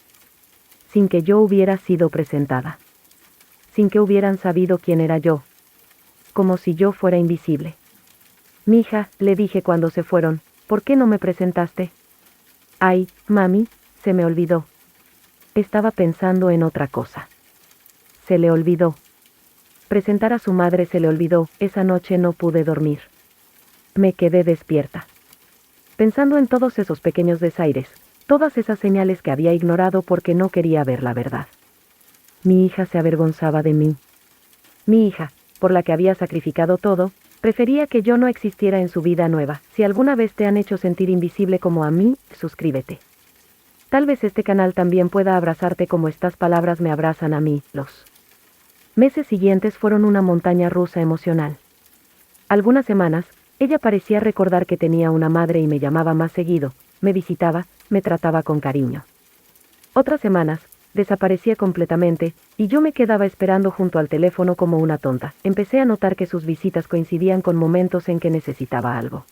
Sin que yo hubiera sido presentada. Sin que hubieran sabido quién era yo. Como si yo fuera invisible. «Mija», le dije cuando se fueron, «¿por qué no me presentaste?» «Ay, mami, se me olvidó». Estaba pensando en otra cosa. Se le olvidó. Presentar a su madre se le olvidó. Esa noche no pude dormir. Me quedé despierta. Pensando en todos esos pequeños desaires, todas esas señales que había ignorado porque no quería ver la verdad. Mi hija se avergonzaba de mí. Mi hija, por la que había sacrificado todo, prefería que yo no existiera en su vida nueva. Si alguna vez te han hecho sentir invisible como a mí, suscríbete. Tal vez este canal también pueda abrazarte como estas palabras me abrazan a mí. Los meses siguientes fueron una montaña rusa emocional. Algunas semanas, ella parecía recordar que tenía una madre y me llamaba más seguido, me visitaba, me trataba con cariño. Otras semanas, desaparecía completamente, y yo me quedaba esperando junto al teléfono como una tonta. Empecé a notar que sus visitas coincidían con momentos en que necesitaba algo.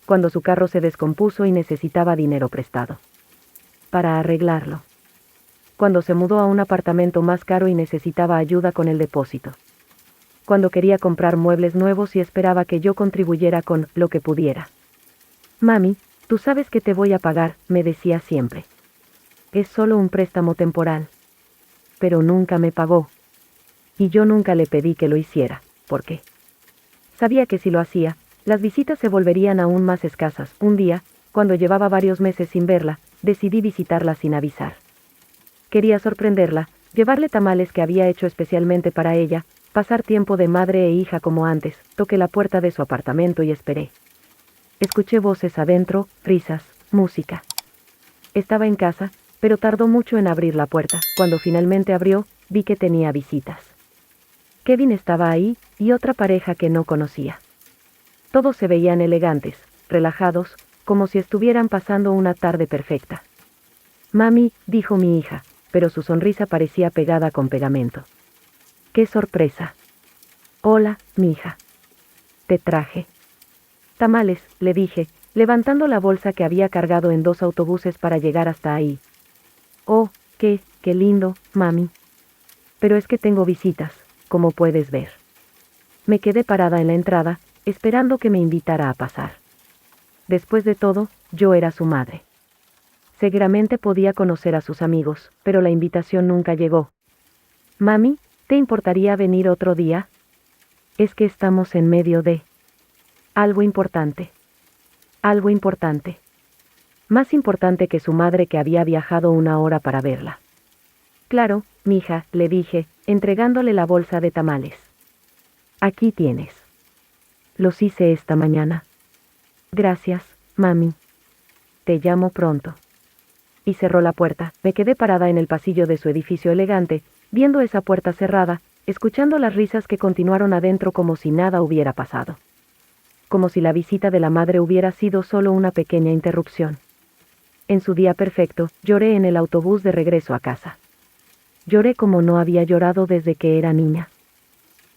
Cuando su carro se descompuso y necesitaba dinero prestado. Para arreglarlo. Cuando se mudó a un apartamento más caro y necesitaba ayuda con el depósito. Cuando quería comprar muebles nuevos y esperaba que yo contribuyera con lo que pudiera. «Mami, tú sabes que te voy a pagar», me decía siempre. «Es solo un préstamo temporal». Pero nunca me pagó. Y yo nunca le pedí que lo hiciera. ¿Por qué? Sabía que si lo hacía, las visitas se volverían aún más escasas. Un día, cuando llevaba varios meses sin verla, decidí visitarla sin avisar. Quería sorprenderla, llevarle tamales que había hecho especialmente para ella, pasar tiempo de madre e hija como antes. Toqué la puerta de su apartamento y esperé. Escuché voces adentro, risas, música. Estaba en casa, pero tardó mucho en abrir la puerta. Cuando finalmente abrió, vi que tenía visitas. Kevin estaba ahí, y otra pareja que no conocía. Todos se veían elegantes, relajados, como si estuvieran pasando una tarde perfecta. «Mami», dijo mi hija, pero su sonrisa parecía pegada con pegamento. ¡Qué sorpresa! Hola, mija. Te traje tamales, le dije, levantando la bolsa que había cargado en 2 autobuses para llegar hasta ahí. Oh, qué lindo, mami. Pero es que tengo visitas, como puedes ver. Me quedé parada en la entrada, esperando que me invitara a pasar. Después de todo, yo era su madre. Seguramente podía conocer a sus amigos, pero la invitación nunca llegó. Mami, ¿te importaría venir otro día? Es que estamos en medio de algo importante. Algo importante. Más importante que su madre, que había viajado 1 hora para verla. Claro, mija, le dije, entregándole la bolsa de tamales. Aquí tienes. Los hice esta mañana. Gracias, mami. Te llamo pronto. Y cerró la puerta. Me quedé parada en el pasillo de su edificio elegante, viendo esa puerta cerrada, escuchando las risas que continuaron adentro como si nada hubiera pasado. Como si la visita de la madre hubiera sido solo una pequeña interrupción. En su día perfecto, lloré en el autobús de regreso a casa. Lloré como no había llorado desde que era niña.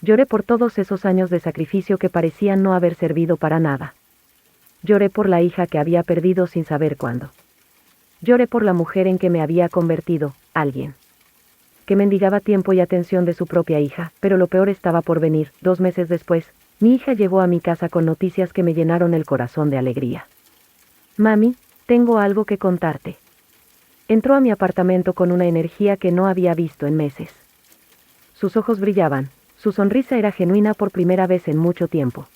Lloré por todos esos años de sacrificio que parecían no haber servido para nada. Lloré por la hija que había perdido sin saber cuándo. Lloré por la mujer en que me había convertido, alguien que mendigaba tiempo y atención de su propia hija, pero lo peor estaba por venir. 2 meses después, mi hija llegó a mi casa con noticias que me llenaron el corazón de alegría. Mami, tengo algo que contarte. Entró a mi apartamento con una energía que no había visto en meses. Sus ojos brillaban, su sonrisa era genuina por primera vez en mucho tiempo.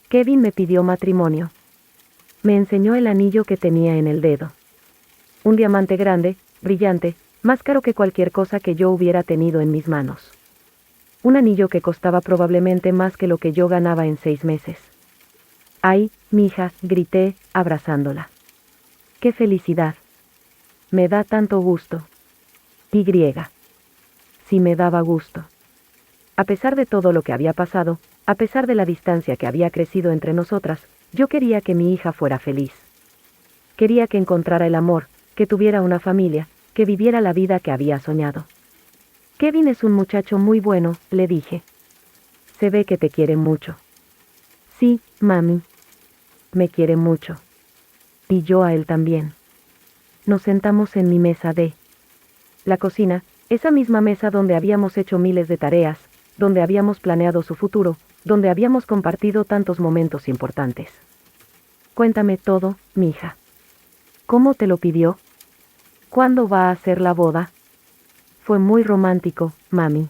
Kevin me pidió matrimonio. Me enseñó el anillo que tenía en el dedo. Un diamante grande, brillante, más caro que cualquier cosa que yo hubiera tenido en mis manos. Un anillo que costaba probablemente más que lo que yo ganaba en 6 meses. ¡Ay, mija!, grité, abrazándola. ¡Qué felicidad! Me da tanto gusto. Y. Sí, me daba gusto. A pesar de todo lo que había pasado, a pesar de la distancia que había crecido entre nosotras, yo quería que mi hija fuera feliz. Quería que encontrara el amor, que tuviera una familia, que viviera la vida que había soñado. Kevin es un muchacho muy bueno, le dije. Se ve que te quiere mucho. Sí, mami. Me quiere mucho. Y yo a él también. Nos sentamos en mi mesa de la cocina, esa misma mesa donde habíamos hecho miles de tareas, donde habíamos planeado su futuro, donde habíamos compartido tantos momentos importantes. Cuéntame todo, mija. ¿Cómo te lo pidió? ¿Cuándo va a ser la boda? Fue muy romántico, mami.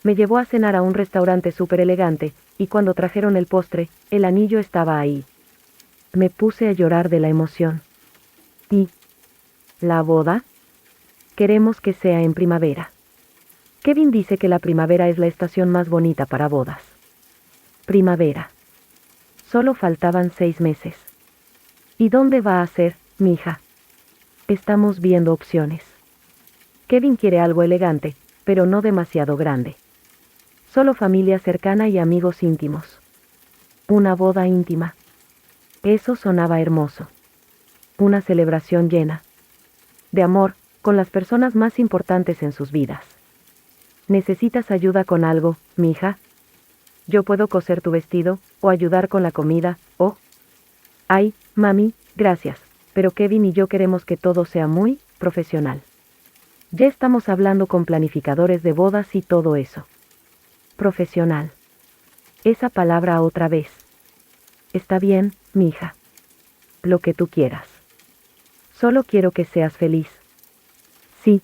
Me llevó a cenar a un restaurante súper elegante, y cuando trajeron el postre, el anillo estaba ahí. Me puse a llorar de la emoción. ¿Y la boda? Queremos que sea en primavera. Kevin dice que la primavera es la estación más bonita para bodas. Primavera. Solo faltaban 6 meses. ¿Y dónde va a ser, mija? Estamos viendo opciones. Kevin quiere algo elegante, pero no demasiado grande. Solo familia cercana y amigos íntimos. Una boda íntima. Eso sonaba hermoso. Una celebración llena de amor, con las personas más importantes en sus vidas. ¿Necesitas ayuda con algo, mija? Yo puedo coser tu vestido, o ayudar con la comida, o... Ay, mami, gracias, pero Kevin y yo queremos que todo sea muy profesional. Ya estamos hablando con planificadores de bodas y todo eso. Profesional. Esa palabra otra vez. Está bien, mija. Lo que tú quieras. Solo quiero que seas feliz. Sí.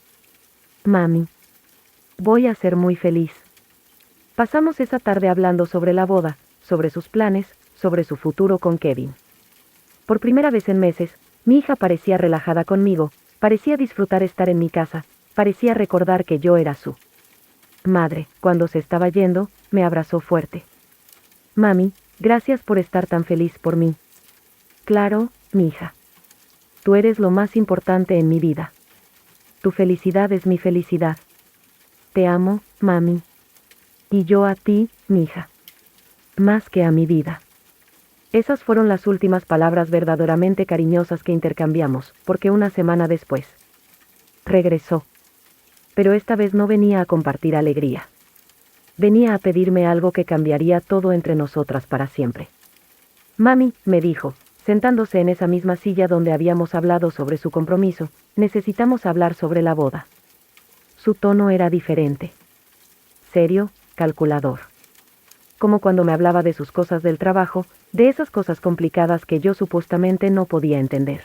Mami. Voy a ser muy feliz. Pasamos esa tarde hablando sobre la boda, sobre sus planes, sobre su futuro con Kevin. Por primera vez en meses, mi hija parecía relajada conmigo, parecía disfrutar estar en mi casa, parecía recordar que yo era su madre. Cuando se estaba yendo, me abrazó fuerte. Mami, gracias por estar tan feliz por mí. Claro, mi hija. Tú eres lo más importante en mi vida. Tu felicidad es mi felicidad. Te amo, mami. Y yo a ti, mija. Más que a mi vida. Esas fueron las últimas palabras verdaderamente cariñosas que intercambiamos, porque una semana después regresó. pero esta vez no venía a compartir alegría. Venía a pedirme algo que cambiaría todo entre nosotras para siempre. Mami, me dijo, sentándose en esa misma silla donde habíamos hablado sobre su compromiso, necesitamos hablar sobre la boda. Su tono era diferente. Serio, calculador. Como cuando me hablaba de sus cosas del trabajo, de esas cosas complicadas que yo supuestamente no podía entender.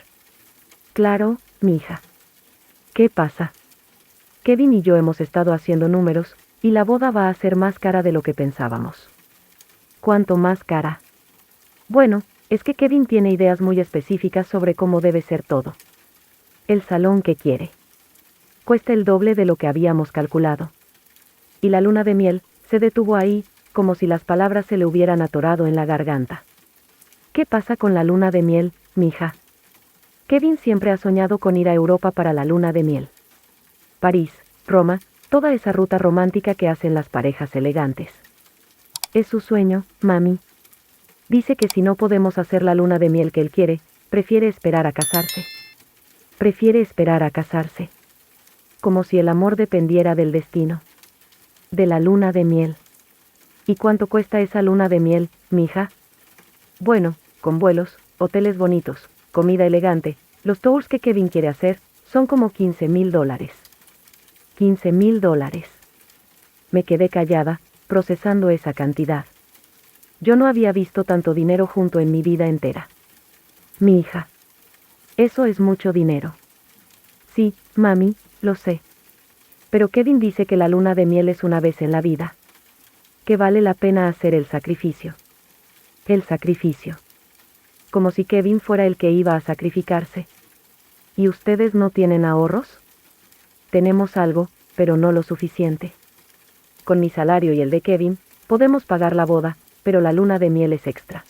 Claro, mija. ¿Qué pasa? Kevin y yo hemos estado haciendo números, y la boda va a ser más cara de lo que pensábamos. ¿Cuánto más cara? Bueno, es que Kevin tiene ideas muy específicas sobre cómo debe ser todo. El salón que quiere. Cuesta el doble de lo que habíamos calculado. Y la luna de miel se detuvo ahí, como si las palabras se le hubieran atorado en la garganta. ¿Qué pasa con la luna de miel, mija? Kevin siempre ha soñado con ir a Europa para la luna de miel. París, Roma, toda esa ruta romántica que hacen las parejas elegantes. Es su sueño, mami. Dice que si no podemos hacer la luna de miel que él quiere, prefiere esperar a casarse. Prefiere esperar a casarse. Como si el amor dependiera del destino. De la luna de miel. ¿Y cuánto cuesta esa luna de miel, mija? Bueno, con vuelos, hoteles bonitos, comida elegante, los tours que Kevin quiere hacer, son como $15,000. $15,000. Me quedé callada, procesando esa cantidad. Yo no había visto tanto dinero junto en mi vida entera. Mi hija. Eso es mucho dinero. Sí, mami, lo sé. Pero Kevin dice que la luna de miel es una vez en la vida. Que vale la pena hacer el sacrificio. El sacrificio. Como si Kevin fuera el que iba a sacrificarse. ¿Y ustedes no tienen ahorros? Tenemos algo, pero no lo suficiente. Con mi salario y el de Kevin, podemos pagar la boda, pero la luna de miel es extra.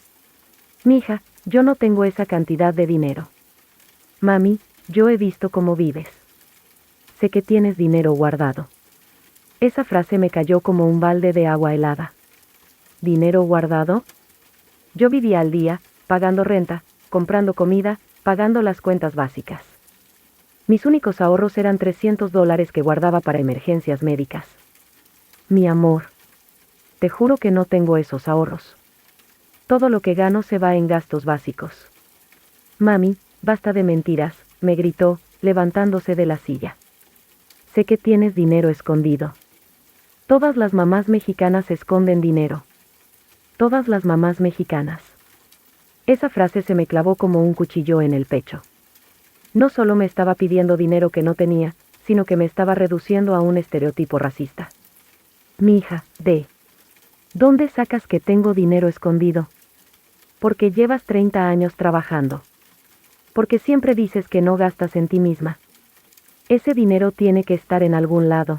Mija, yo no tengo esa cantidad de dinero. Mami, yo he visto cómo vives. Sé que tienes dinero guardado. Esa frase me cayó como un balde de agua helada. ¿Dinero guardado? Yo vivía al día, pagando renta, comprando comida, pagando las cuentas básicas. Mis únicos ahorros eran $300 que guardaba para emergencias médicas. Mi amor. Te juro que no tengo esos ahorros. Todo lo que gano se va en gastos básicos. Mami, basta de mentiras, me gritó, levantándose de la silla. Sé que tienes dinero escondido. Todas las mamás mexicanas esconden dinero. Todas las mamás mexicanas. Esa frase se me clavó como un cuchillo en el pecho. No solo me estaba pidiendo dinero que no tenía, sino que me estaba reduciendo a un estereotipo racista. Mi hija, ¿dónde sacas que tengo dinero escondido? Porque llevas 30 años trabajando. Porque siempre dices que no gastas en ti misma. Ese dinero tiene que estar en algún lado.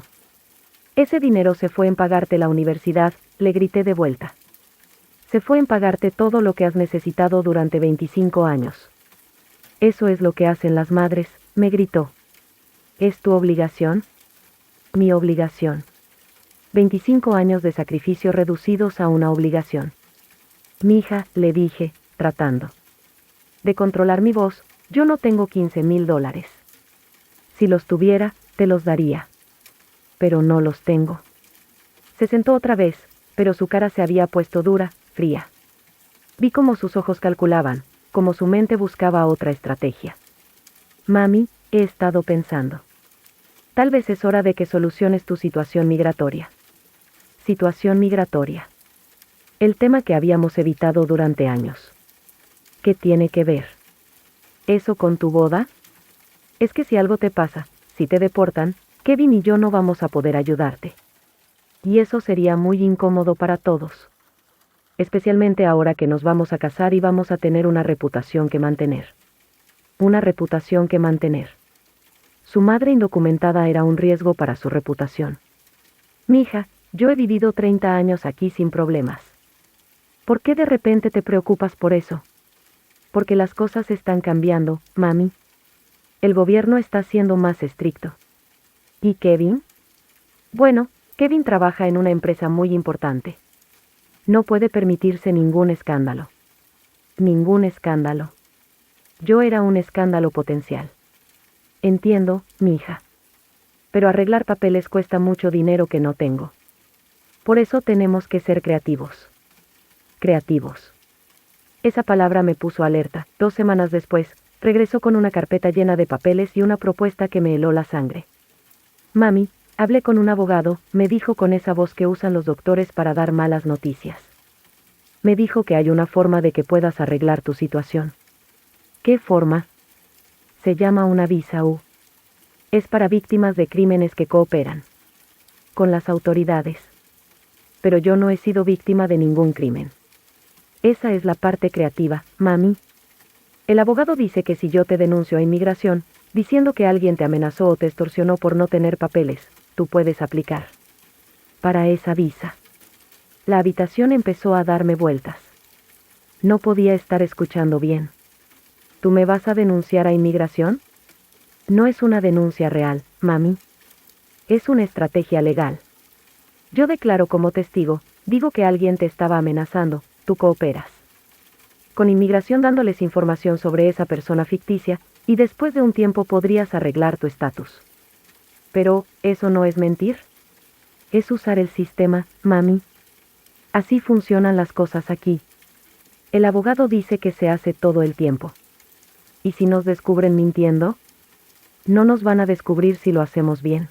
Ese dinero se fue en pagarte la universidad, le grité de vuelta. Se fue en pagarte todo lo que has necesitado durante 25 años. Eso es lo que hacen las madres, me gritó. ¿Es tu obligación? Mi obligación. 25 años de sacrificio reducidos a una obligación. Mija, le dije, tratando de controlar mi voz, yo no tengo $15,000. Si los tuviera, te los daría. Pero no los tengo. Se sentó otra vez, pero su cara se había puesto dura, fría. Vi cómo sus ojos calculaban, como su mente buscaba otra estrategia. Mami, he estado pensando. Tal vez es hora de que soluciones tu situación migratoria. Situación migratoria. El tema que habíamos evitado durante años. ¿Qué tiene que ver eso con tu boda? Es que si algo te pasa, si te deportan, Kevin y yo no vamos a poder ayudarte. Y eso sería muy incómodo para todos. Especialmente ahora que nos vamos a casar y vamos a tener una reputación que mantener. Una reputación que mantener. Su madre indocumentada era un riesgo para su reputación. Mija, yo he vivido 30 años aquí sin problemas. ¿Por qué de repente te preocupas por eso? Porque las cosas están cambiando, mami. El gobierno está siendo más estricto. ¿Y Kevin? Bueno, Kevin trabaja en una empresa muy importante. No puede permitirse ningún escándalo. Ningún escándalo. Yo era un escándalo potencial. Entiendo, mija. Pero arreglar papeles cuesta mucho dinero que no tengo. Por eso tenemos que ser creativos. Creativos. Esa palabra me puso alerta. 2 semanas después, regresó con una carpeta llena de papeles y una propuesta que me heló la sangre. Mami, hablé con un abogado, me dijo con esa voz que usan los doctores para dar malas noticias. Me dijo que hay una forma de que puedas arreglar tu situación. ¿Qué forma? Se llama una visa U. Es para víctimas de crímenes que cooperan con las autoridades. Pero yo no he sido víctima de ningún crimen. Esa es la parte creativa, mami. El abogado dice que si yo te denuncio a inmigración, diciendo que alguien te amenazó o te extorsionó por no tener papeles, tú puedes aplicar para esa visa. La habitación empezó a darme vueltas. No podía estar escuchando bien. ¿Tú me vas a denunciar a inmigración? No es una denuncia real, mami. Es una estrategia legal. Yo declaro como testigo, digo que alguien te estaba amenazando, tú cooperas con inmigración dándoles información sobre esa persona ficticia, y después de un tiempo podrías arreglar tu estatus. Pero, ¿eso no es mentir? Es usar el sistema, mami. Así funcionan las cosas aquí. El abogado dice que se hace todo el tiempo. ¿Y si nos descubren mintiendo? No nos van a descubrir si lo hacemos bien.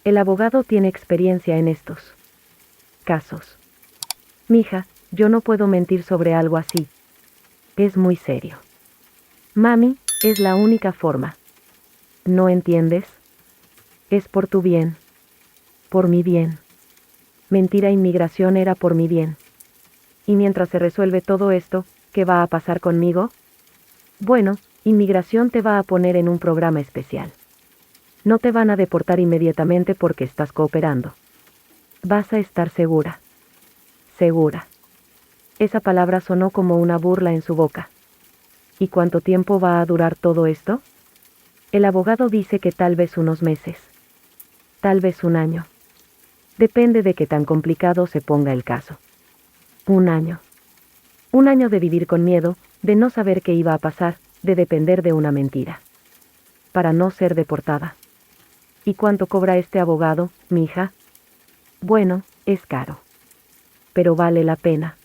El abogado tiene experiencia en estos casos. Mija, yo no puedo mentir sobre algo así. Es muy serio. Mami, es la única forma. ¿No entiendes? Es por tu bien. Por mi bien. Mentir a inmigración era por mi bien. Y mientras se resuelve todo esto, ¿qué va a pasar conmigo? Bueno, inmigración te va a poner en un programa especial. No te van a deportar inmediatamente porque estás cooperando. Vas a estar segura. Segura. Esa palabra sonó como una burla en su boca. ¿Y cuánto tiempo va a durar todo esto? El abogado dice que tal vez unos meses. Tal vez un año. Depende de qué tan complicado se ponga el caso. Un año. Un año de vivir con miedo, de no saber qué iba a pasar, de depender de una mentira. Para no ser deportada. ¿Y cuánto cobra este abogado, mija? Bueno, es caro. Pero vale la pena.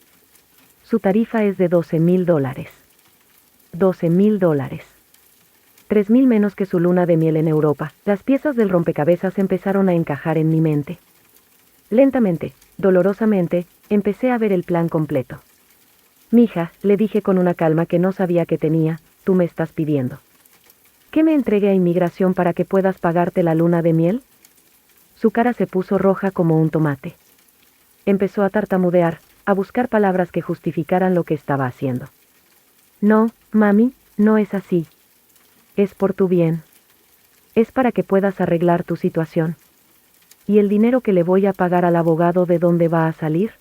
Su tarifa es de $12,000. $12,000. 3,000 menos que su luna de miel en Europa. Las piezas del rompecabezas empezaron a encajar en mi mente. Lentamente, dolorosamente, empecé a ver el plan completo. Mija, le dije con una calma que no sabía que tenía, tú me estás pidiendo que me entregue a inmigración para que puedas pagarte la luna de miel. Su cara se puso roja como un tomate. Empezó a tartamudear, a buscar palabras que justificaran lo que estaba haciendo. No, mami, no es así. Es por tu bien. Es para que puedas arreglar tu situación. ¿Y el dinero que le voy a pagar al abogado de dónde va a salir?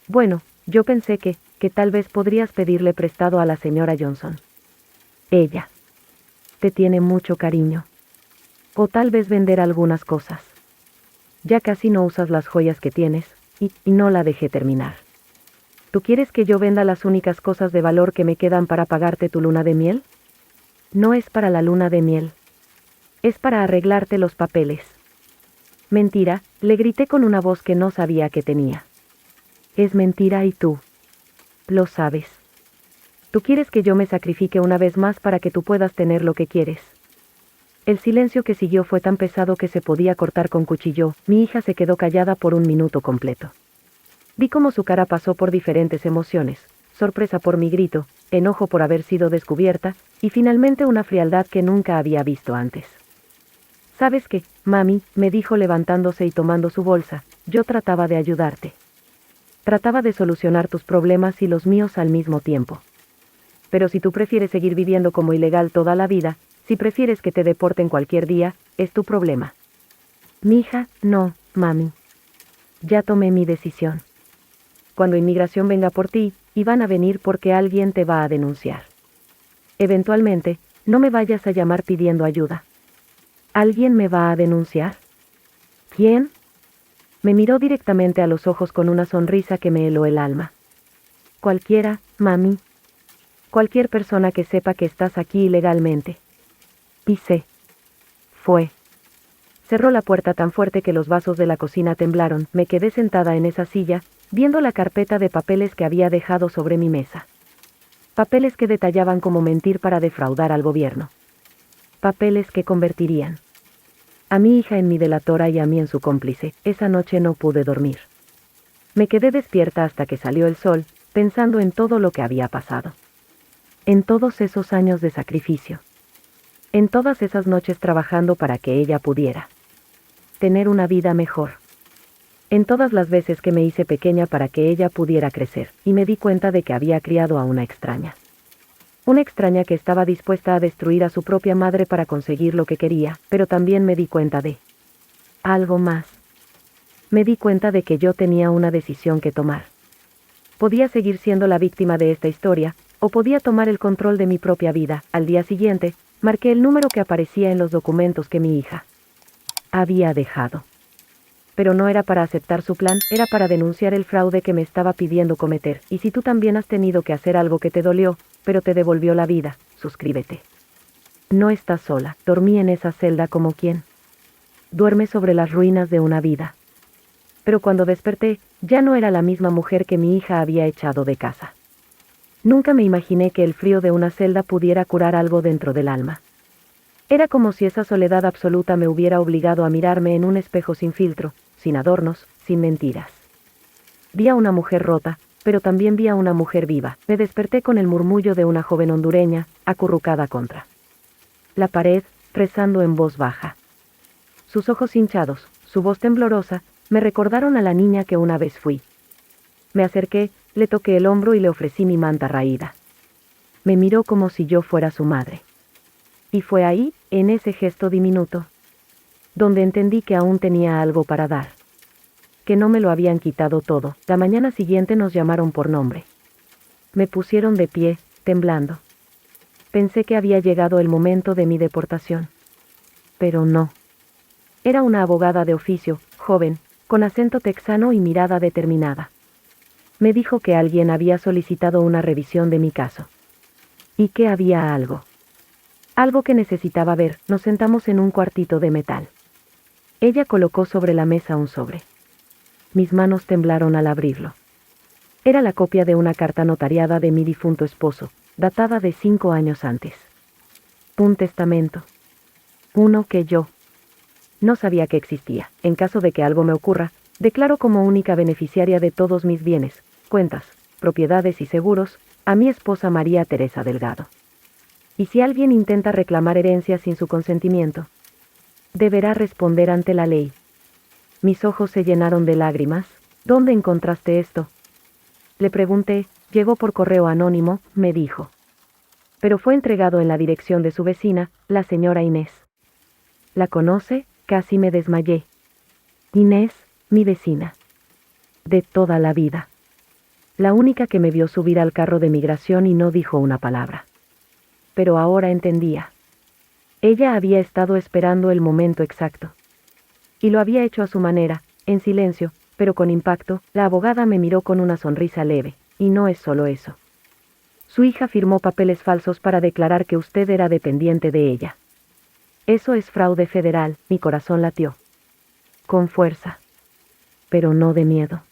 Bueno, yo pensé que tal vez podrías pedirle prestado a la señora Johnson. Ella te tiene mucho cariño. O tal vez vender algunas cosas. Ya casi no usas las joyas que tienes, y no la dejé terminar. ¿Tú quieres que yo venda las únicas cosas de valor que me quedan para pagarte tu luna de miel? No es para la luna de miel. Es para arreglarte los papeles. Mentira, le grité con una voz que no sabía que tenía. Es mentira y tú lo sabes. Tú quieres que yo me sacrifique una vez más para que tú puedas tener lo que quieres. El silencio que siguió fue tan pesado que se podía cortar con cuchillo. Mi hija se quedó callada por un minuto completo. Vi cómo su cara pasó por diferentes emociones, sorpresa por mi grito, enojo por haber sido descubierta, y finalmente una frialdad que nunca había visto antes. ¿Sabes qué, mami?, me dijo levantándose y tomando su bolsa, yo trataba de ayudarte. Trataba de solucionar tus problemas y los míos al mismo tiempo. Pero si tú prefieres seguir viviendo como ilegal toda la vida, si prefieres que te deporten cualquier día, es tu problema. Mija, no, mami. Ya tomé mi decisión. Cuando inmigración venga por ti, y van a venir porque alguien te va a denunciar. Eventualmente, no me vayas a llamar pidiendo ayuda. ¿Alguien me va a denunciar? ¿Quién? Me miró directamente a los ojos con una sonrisa que me heló el alma. Cualquiera, mami. Cualquier persona que sepa que estás aquí ilegalmente. Y se Cerró la puerta tan fuerte que los vasos de la cocina temblaron. Me quedé sentada en esa silla, viendo la carpeta de papeles que había dejado sobre mi mesa. Papeles que detallaban cómo mentir para defraudar al gobierno. Papeles que convertirían a mi hija en mi delatora y a mí en su cómplice. Esa noche no pude dormir. Me quedé despierta hasta que salió el sol, pensando en todo lo que había pasado. En todos esos años de sacrificio. En todas esas noches trabajando para que ella pudiera tener una vida mejor. En todas las veces que me hice pequeña para que ella pudiera crecer, y me di cuenta de que había criado a una extraña. Una extraña que estaba dispuesta a destruir a su propia madre para conseguir lo que quería, pero también me di cuenta de algo más. Me di cuenta de que yo tenía una decisión que tomar. Podía seguir siendo la víctima de esta historia, o podía tomar el control de mi propia vida. Al día siguiente, marqué el número que aparecía en los documentos que mi hija había dejado. Pero no era para aceptar su plan, era para denunciar el fraude que me estaba pidiendo cometer. Y si tú también has tenido que hacer algo que te dolió, pero te devolvió la vida, suscríbete. No estás sola. Dormí en esa celda como quien duerme sobre las ruinas de una vida. Pero cuando desperté, ya no era la misma mujer que mi hija había echado de casa. Nunca me imaginé que el frío de una celda pudiera curar algo dentro del alma. Era como si esa soledad absoluta me hubiera obligado a mirarme en un espejo sin filtro, sin adornos, sin mentiras. Vi a una mujer rota, pero también vi a una mujer viva. Me desperté con el murmullo de una joven hondureña, acurrucada contra la pared, rezando en voz baja. Sus ojos hinchados, su voz temblorosa, me recordaron a la niña que una vez fui. Me acerqué, le toqué el hombro y le ofrecí mi manta raída. Me miró como si yo fuera su madre. Y fue ahí, en ese gesto diminuto, donde entendí que aún tenía algo para dar. Que no me lo habían quitado todo. La mañana siguiente nos llamaron por nombre. Me pusieron de pie, temblando. Pensé que había llegado el momento de mi deportación. Pero no. Era una abogada de oficio, joven, con acento texano y mirada determinada. Me dijo que alguien había solicitado una revisión de mi caso. Y que había algo. Algo que necesitaba ver. Nos sentamos en un cuartito de metal. Ella colocó sobre la mesa un sobre. Mis manos temblaron al abrirlo. Era la copia de una carta notariada de mi difunto esposo, datada de 5 años antes. Un testamento. Uno que yo no sabía que existía. En caso de que algo me ocurra, declaro como única beneficiaria de todos mis bienes, cuentas, propiedades y seguros, a mi esposa María Teresa Delgado. Y si alguien intenta reclamar herencia sin su consentimiento, deberá responder ante la ley. Mis ojos se llenaron de lágrimas. ¿Dónde encontraste esto? Le pregunté. Llegó por correo anónimo, me dijo. Pero fue entregado en la dirección de su vecina, la señora Inés. ¿La conoce? Casi me desmayé. Inés, mi vecina. De toda la vida. La única que me vio subir al carro de migración y no dijo una palabra. Pero ahora entendía. Ella había estado esperando el momento exacto. Y lo había hecho a su manera, en silencio, pero con impacto. La abogada me miró con una sonrisa leve, y no es solo eso. Su hija firmó papeles falsos para declarar que usted era dependiente de ella. Eso es fraude federal. Mi corazón latió. Con fuerza. Pero no de miedo.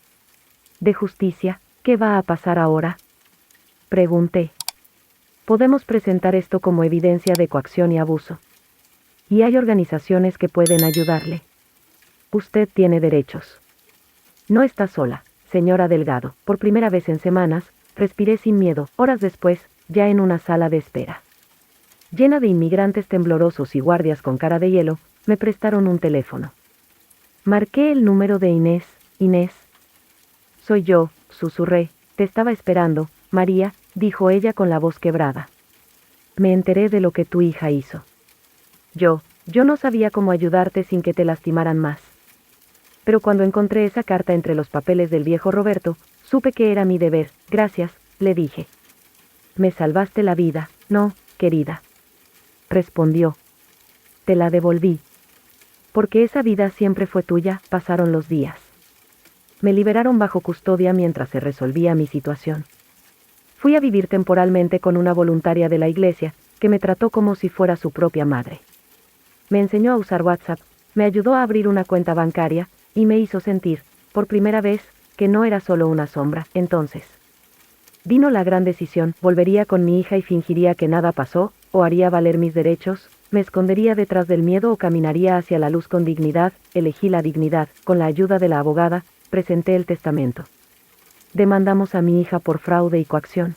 De justicia. ¿Qué va a pasar ahora? Pregunté. Podemos presentar esto como evidencia de coacción y abuso. Y hay organizaciones que pueden ayudarle. Usted tiene derechos. No está sola, señora Delgado. Por primera vez en semanas, respiré sin miedo. Horas después, ya en una sala de espera, llena de inmigrantes temblorosos y guardias con cara de hielo, me prestaron un teléfono. Marqué el número de Inés. Inés. Soy yo, susurré. Te estaba esperando, María, dijo ella con la voz quebrada. Me enteré de lo que tu hija hizo. Yo no sabía cómo ayudarte sin que te lastimaran más. Pero cuando encontré esa carta entre los papeles del viejo Roberto, supe que era mi deber. Gracias, le dije. Me salvaste la vida. No, querida. Respondió. Te la devolví. Porque esa vida siempre fue tuya. Pasaron los días. Me liberaron bajo custodia mientras se resolvía mi situación. Fui a vivir temporalmente con una voluntaria de la iglesia, que me trató como si fuera su propia madre. Me enseñó a usar WhatsApp, me ayudó a abrir una cuenta bancaria, y me hizo sentir, por primera vez, que no era solo una sombra. Entonces vino la gran decisión: volvería con mi hija y fingiría que nada pasó, o haría valer mis derechos, me escondería detrás del miedo o caminaría hacia la luz con dignidad. Elegí la dignidad. Con la ayuda de la abogada, presenté el testamento. Demandamos a mi hija por fraude y coacción.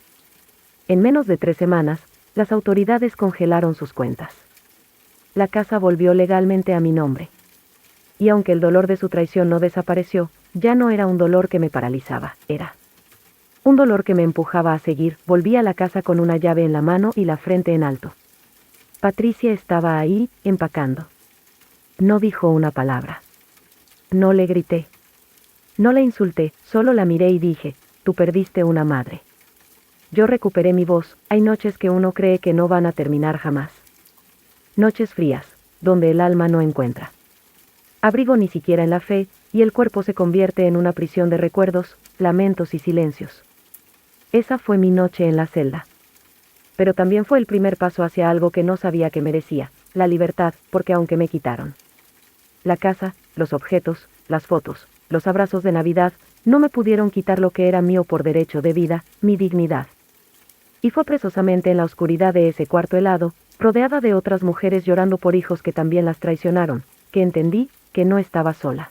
En menos de 3 semanas, las autoridades congelaron sus cuentas. La casa volvió legalmente a mi nombre. Y aunque el dolor de su traición no desapareció, ya no era un dolor que me paralizaba, era un dolor que me empujaba a seguir. Volví a la casa con una llave en la mano y la frente en alto. Patricia estaba ahí, empacando. No dijo una palabra. No le grité. No la insulté, solo la miré y dije: tú perdiste una madre. Yo recuperé mi voz. Hay noches que uno cree que no van a terminar jamás. Noches frías, donde el alma no encuentra abrigo ni siquiera en la fe, y el cuerpo se convierte en una prisión de recuerdos, lamentos y silencios. Esa fue mi noche en la celda. Pero también fue el primer paso hacia algo que no sabía que merecía: la libertad, porque aunque me quitaron la casa, los objetos, las fotos, los abrazos de Navidad, no me pudieron quitar lo que era mío por derecho de vida, mi dignidad. Y fue precisamente en la oscuridad de ese cuarto helado, rodeada de otras mujeres llorando por hijos que también las traicionaron, que entendí que no estaba sola.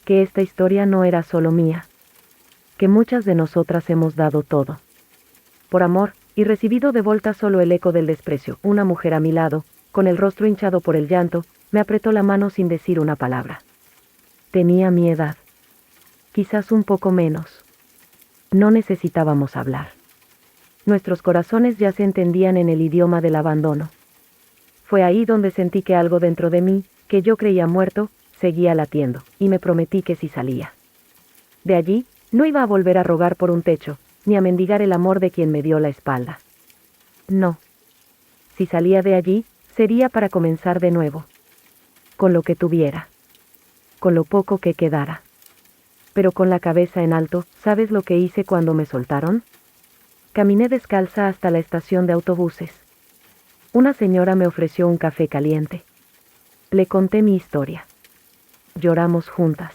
Que esta historia no era solo mía. Que muchas de nosotras hemos dado todo por amor, y recibido de vuelta solo el eco del desprecio. Una mujer a mi lado, con el rostro hinchado por el llanto, me apretó la mano sin decir una palabra. Tenía mi edad. Quizás un poco menos. No necesitábamos hablar. Nuestros corazones ya se entendían en el idioma del abandono. Fue ahí donde sentí que algo dentro de mí, que yo creía muerto, seguía latiendo, y me prometí que si salía de allí, no iba a volver a rogar por un techo, ni a mendigar el amor de quien me dio la espalda. No. Si salía de allí, sería para comenzar de nuevo. Con lo que tuviera. Con lo poco que quedara. Pero con la cabeza en alto. ¿Sabes lo que hice cuando me soltaron? Caminé descalza hasta la estación de autobuses. Una señora me ofreció un café caliente. Le conté mi historia. Lloramos juntas.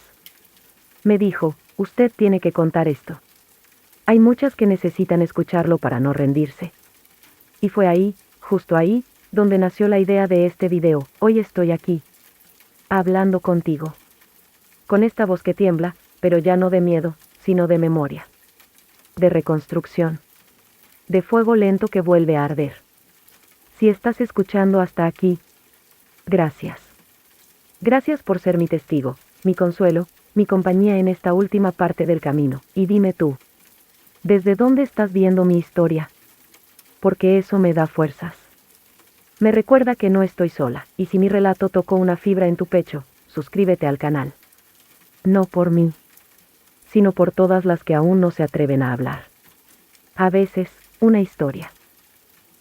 Me dijo: usted tiene que contar esto. Hay muchas que necesitan escucharlo para no rendirse. Y fue ahí, justo ahí, donde nació la idea de este video. Hoy estoy aquí, hablando contigo. Con esta voz que tiembla, pero ya no de miedo, sino de memoria. De reconstrucción. De fuego lento que vuelve a arder. Si estás escuchando hasta aquí, gracias. Gracias por ser mi testigo, mi consuelo, mi compañía en esta última parte del camino. Y dime tú, ¿desde dónde estás viendo mi historia? Porque eso me da fuerzas. Me recuerda que no estoy sola, y si mi relato tocó una fibra en tu pecho, suscríbete al canal. No por mí, sino por todas las que aún no se atreven a hablar. A veces, una historia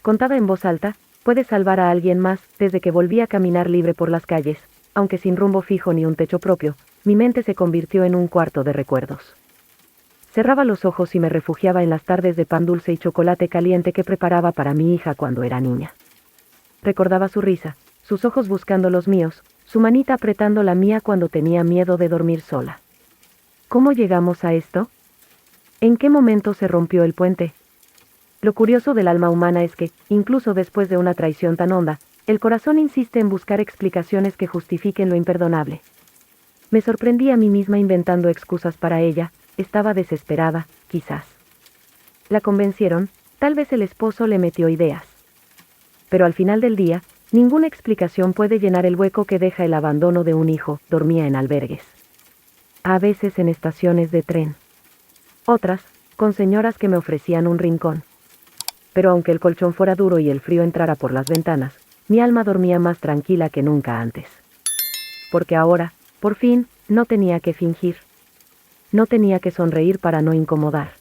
contada en voz alta puede salvar a alguien más. Desde que volví a caminar libre por las calles, aunque sin rumbo fijo ni un techo propio, mi mente se convirtió en un cuarto de recuerdos. Cerraba los ojos y me refugiaba en las tardes de pan dulce y chocolate caliente que preparaba para mi hija cuando era niña. Recordaba su risa, sus ojos buscando los míos, su manita apretando la mía cuando tenía miedo de dormir sola. ¿Cómo llegamos a esto? ¿En qué momento se rompió el puente? Lo curioso del alma humana es que, incluso después de una traición tan honda, el corazón insiste en buscar explicaciones que justifiquen lo imperdonable. Me sorprendí a mí misma inventando excusas para ella. Estaba desesperada, quizás. La convencieron, tal vez el esposo le metió ideas. Pero al final del día, ninguna explicación puede llenar el hueco que deja el abandono de un hijo. Dormía en albergues. A veces en estaciones de tren. Otras, con señoras que me ofrecían un rincón. Pero aunque el colchón fuera duro y el frío entrara por las ventanas, mi alma dormía más tranquila que nunca antes. Porque ahora, por fin, no tenía que fingir. No tenía que sonreír para no incomodar.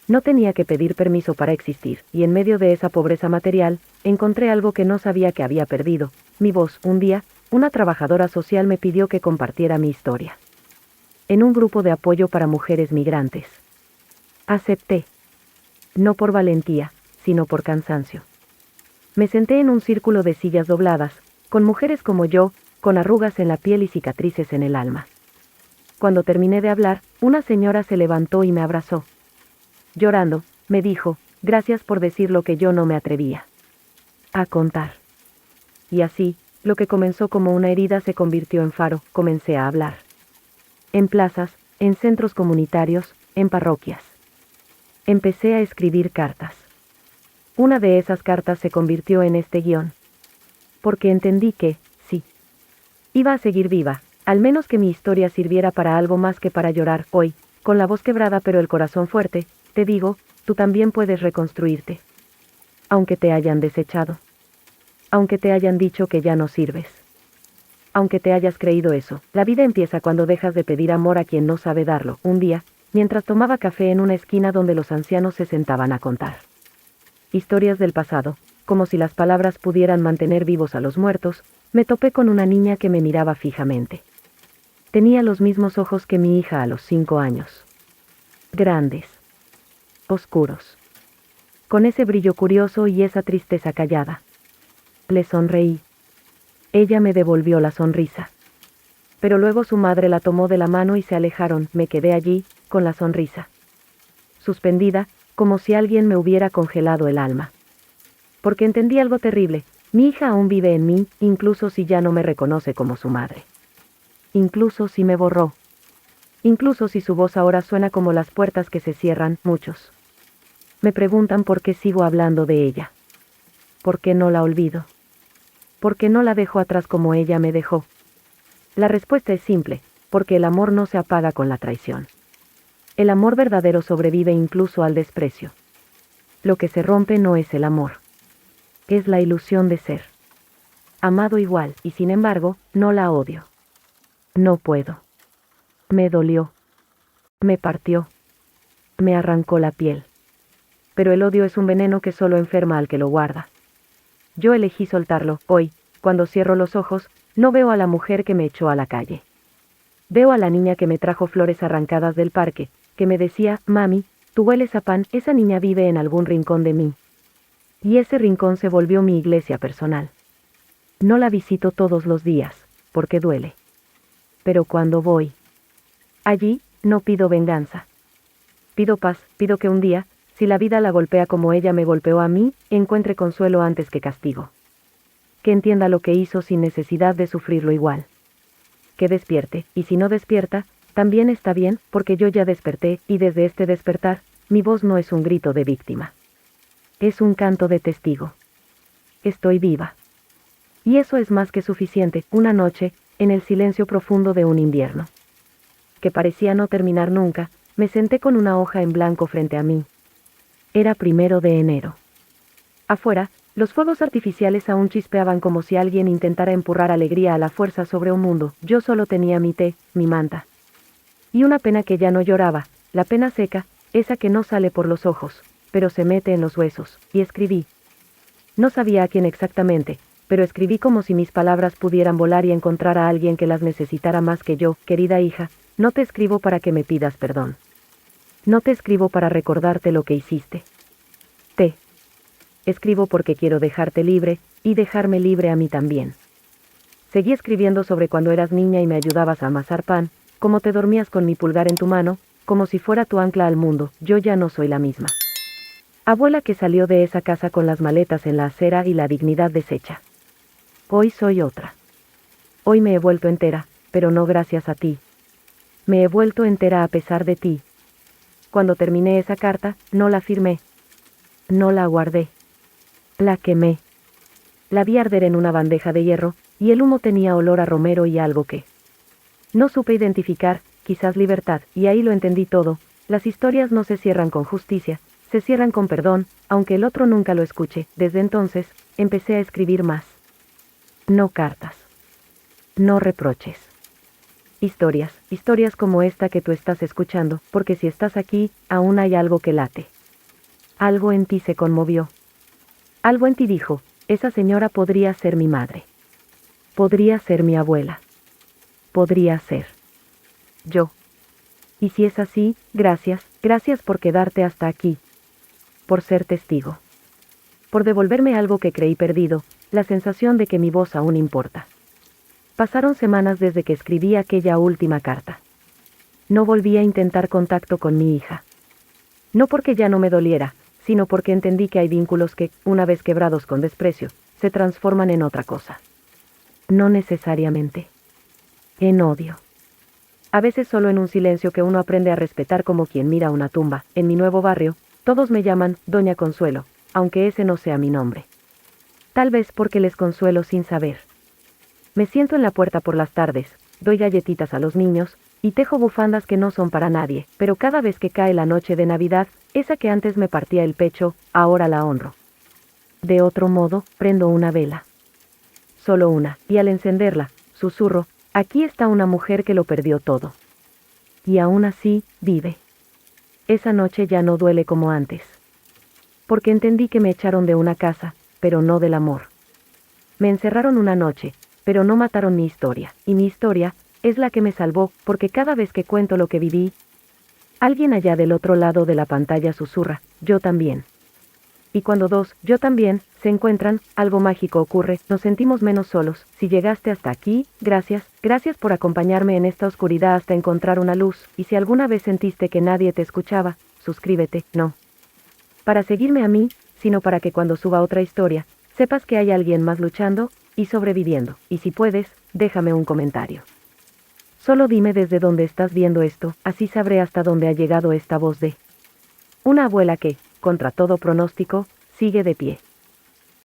No tenía que pedir permiso para existir, y en medio de esa pobreza material, encontré algo que no sabía que había perdido: mi voz. Un día, una trabajadora social me pidió que compartiera mi historia en un grupo de apoyo para mujeres migrantes. Acepté. No por valentía, sino por cansancio. Me senté en un círculo de sillas dobladas, con mujeres como yo, con arrugas en la piel y cicatrices en el alma. Cuando terminé de hablar, una señora se levantó y me abrazó. Llorando, me dijo, gracias por decir lo que yo no me atrevía a contar. Y así, lo que comenzó como una herida se convirtió en faro, comencé a hablar. En plazas, en centros comunitarios, en parroquias. Empecé a escribir cartas. Una de esas cartas se convirtió en este guión. Porque entendí que, sí, iba a seguir viva, al menos que mi historia sirviera para algo más que para llorar. Hoy, con la voz quebrada pero el corazón fuerte, te digo, tú también puedes reconstruirte. Aunque te hayan desechado. Aunque te hayan dicho que ya no sirves. Aunque te hayas creído eso, la vida empieza cuando dejas de pedir amor a quien no sabe darlo. Un día, mientras tomaba café en una esquina donde los ancianos se sentaban a contar historias del pasado, como si las palabras pudieran mantener vivos a los muertos, me topé con una niña que me miraba fijamente. Tenía los mismos ojos que mi hija a los 5 años. Grandes. Oscuros. Con ese brillo curioso y esa tristeza callada. Le sonreí. Ella me devolvió la sonrisa. Pero luego su madre la tomó de la mano y se alejaron. Me quedé allí, con la sonrisa suspendida, como si alguien me hubiera congelado el alma. Porque entendí algo terrible, mi hija aún vive en mí, incluso si ya no me reconoce como su madre. Incluso si me borró. Incluso si su voz ahora suena como las puertas que se cierran. Muchos me preguntan por qué sigo hablando de ella. ¿Por qué no la olvido? ¿Por qué no la dejo atrás como ella me dejó? La respuesta es simple, porque el amor no se apaga con la traición. El amor verdadero sobrevive incluso al desprecio. Lo que se rompe no es el amor. Es la ilusión de ser amado igual, y sin embargo, no la odio. No puedo. Me dolió. Me partió. Me arrancó la piel. Pero el odio es un veneno que solo enferma al que lo guarda. Yo elegí soltarlo. Hoy, cuando cierro los ojos, no veo a la mujer que me echó a la calle. Veo a la niña que me trajo flores arrancadas del parque, que me decía, mami, tú hueles a pan. Esa niña vive en algún rincón de mí. Y ese rincón se volvió mi iglesia personal. No la visito todos los días, porque duele. Pero cuando voy allí, no pido venganza. Pido paz, pido que un día, si la vida la golpea como ella me golpeó a mí, encuentre consuelo antes que castigo. Que entienda lo que hizo sin necesidad de sufrirlo igual. Que despierte, y si no despierta, también está bien, porque yo ya desperté, y desde este despertar, mi voz no es un grito de víctima. Es un canto de testigo. Estoy viva. Y eso es más que suficiente. Una noche, en el silencio profundo de un invierno, que parecía no terminar nunca, me senté con una hoja en blanco frente a mí. Era 1 de enero. Afuera, los fuegos artificiales aún chispeaban como si alguien intentara empurrar alegría a la fuerza sobre un mundo. Yo solo tenía mi té, mi manta. Y una pena que ya no lloraba, la pena seca, esa que no sale por los ojos, pero se mete en los huesos, y escribí. No sabía a quién exactamente, pero escribí como si mis palabras pudieran volar y encontrar a alguien que las necesitara más que yo. Querida hija, no te escribo para que me pidas perdón. No te escribo para recordarte lo que hiciste. Te escribo porque quiero dejarte libre, y dejarme libre a mí también. Seguí escribiendo sobre cuando eras niña y me ayudabas a amasar pan, como te dormías con mi pulgar en tu mano, como si fuera tu ancla al mundo. Yo ya no soy la misma abuela que salió de esa casa con las maletas en la acera y la dignidad deshecha. Hoy soy otra. Hoy me he vuelto entera, pero no gracias a ti. Me he vuelto entera a pesar de ti. Cuando terminé esa carta, no la firmé. No la guardé. La quemé. La vi arder en una bandeja de hierro, y el humo tenía olor a romero y algo que no supe identificar, quizás libertad, y ahí lo entendí todo. Las historias no se cierran con justicia, se cierran con perdón, aunque el otro nunca lo escuche. Desde entonces, empecé a escribir más. No cartas. No reproches. Historias, historias como esta que tú estás escuchando, porque si estás aquí, aún hay algo que late. Algo en ti se conmovió. Algo en ti dijo, esa señora podría ser mi madre. Podría ser mi abuela. Podría ser yo. Y si es así, gracias, gracias por quedarte hasta aquí. Por ser testigo. Por devolverme algo que creí perdido, la sensación de que mi voz aún importa. Pasaron semanas desde que escribí aquella última carta. No volví a intentar contacto con mi hija. No porque ya no me doliera, sino porque entendí que hay vínculos que, una vez quebrados con desprecio, se transforman en otra cosa. No necesariamente en odio. A veces solo en un silencio que uno aprende a respetar como quien mira una tumba. En mi nuevo barrio, todos me llaman Doña Consuelo, aunque ese no sea mi nombre. Tal vez porque les consuelo sin saber. Me siento en la puerta por las tardes, doy galletitas a los niños, y tejo bufandas que no son para nadie, pero cada vez que cae la noche de Navidad, esa que antes me partía el pecho, ahora la honro. De otro modo, prendo una vela. Solo una, y al encenderla, susurro, aquí está una mujer que lo perdió todo. Y aún así, vive. Esa noche ya no duele como antes. Porque entendí que me echaron de una casa, pero no del amor. Me encerraron una noche, pero no mataron mi historia, y mi historia es la que me salvó, porque cada vez que cuento lo que viví, alguien allá del otro lado de la pantalla susurra, yo también. Y cuando dos, yo también, se encuentran, algo mágico ocurre, nos sentimos menos solos. Si llegaste hasta aquí, gracias, gracias por acompañarme en esta oscuridad hasta encontrar una luz, y si alguna vez sentiste que nadie te escuchaba, suscríbete, no. Para seguirme a mí, sino para que cuando suba otra historia, sepas que hay alguien más luchando y sobreviviendo, y si puedes, déjame un comentario. Solo dime desde dónde estás viendo esto, así sabré hasta dónde ha llegado esta voz de una abuela que, contra todo pronóstico, sigue de pie.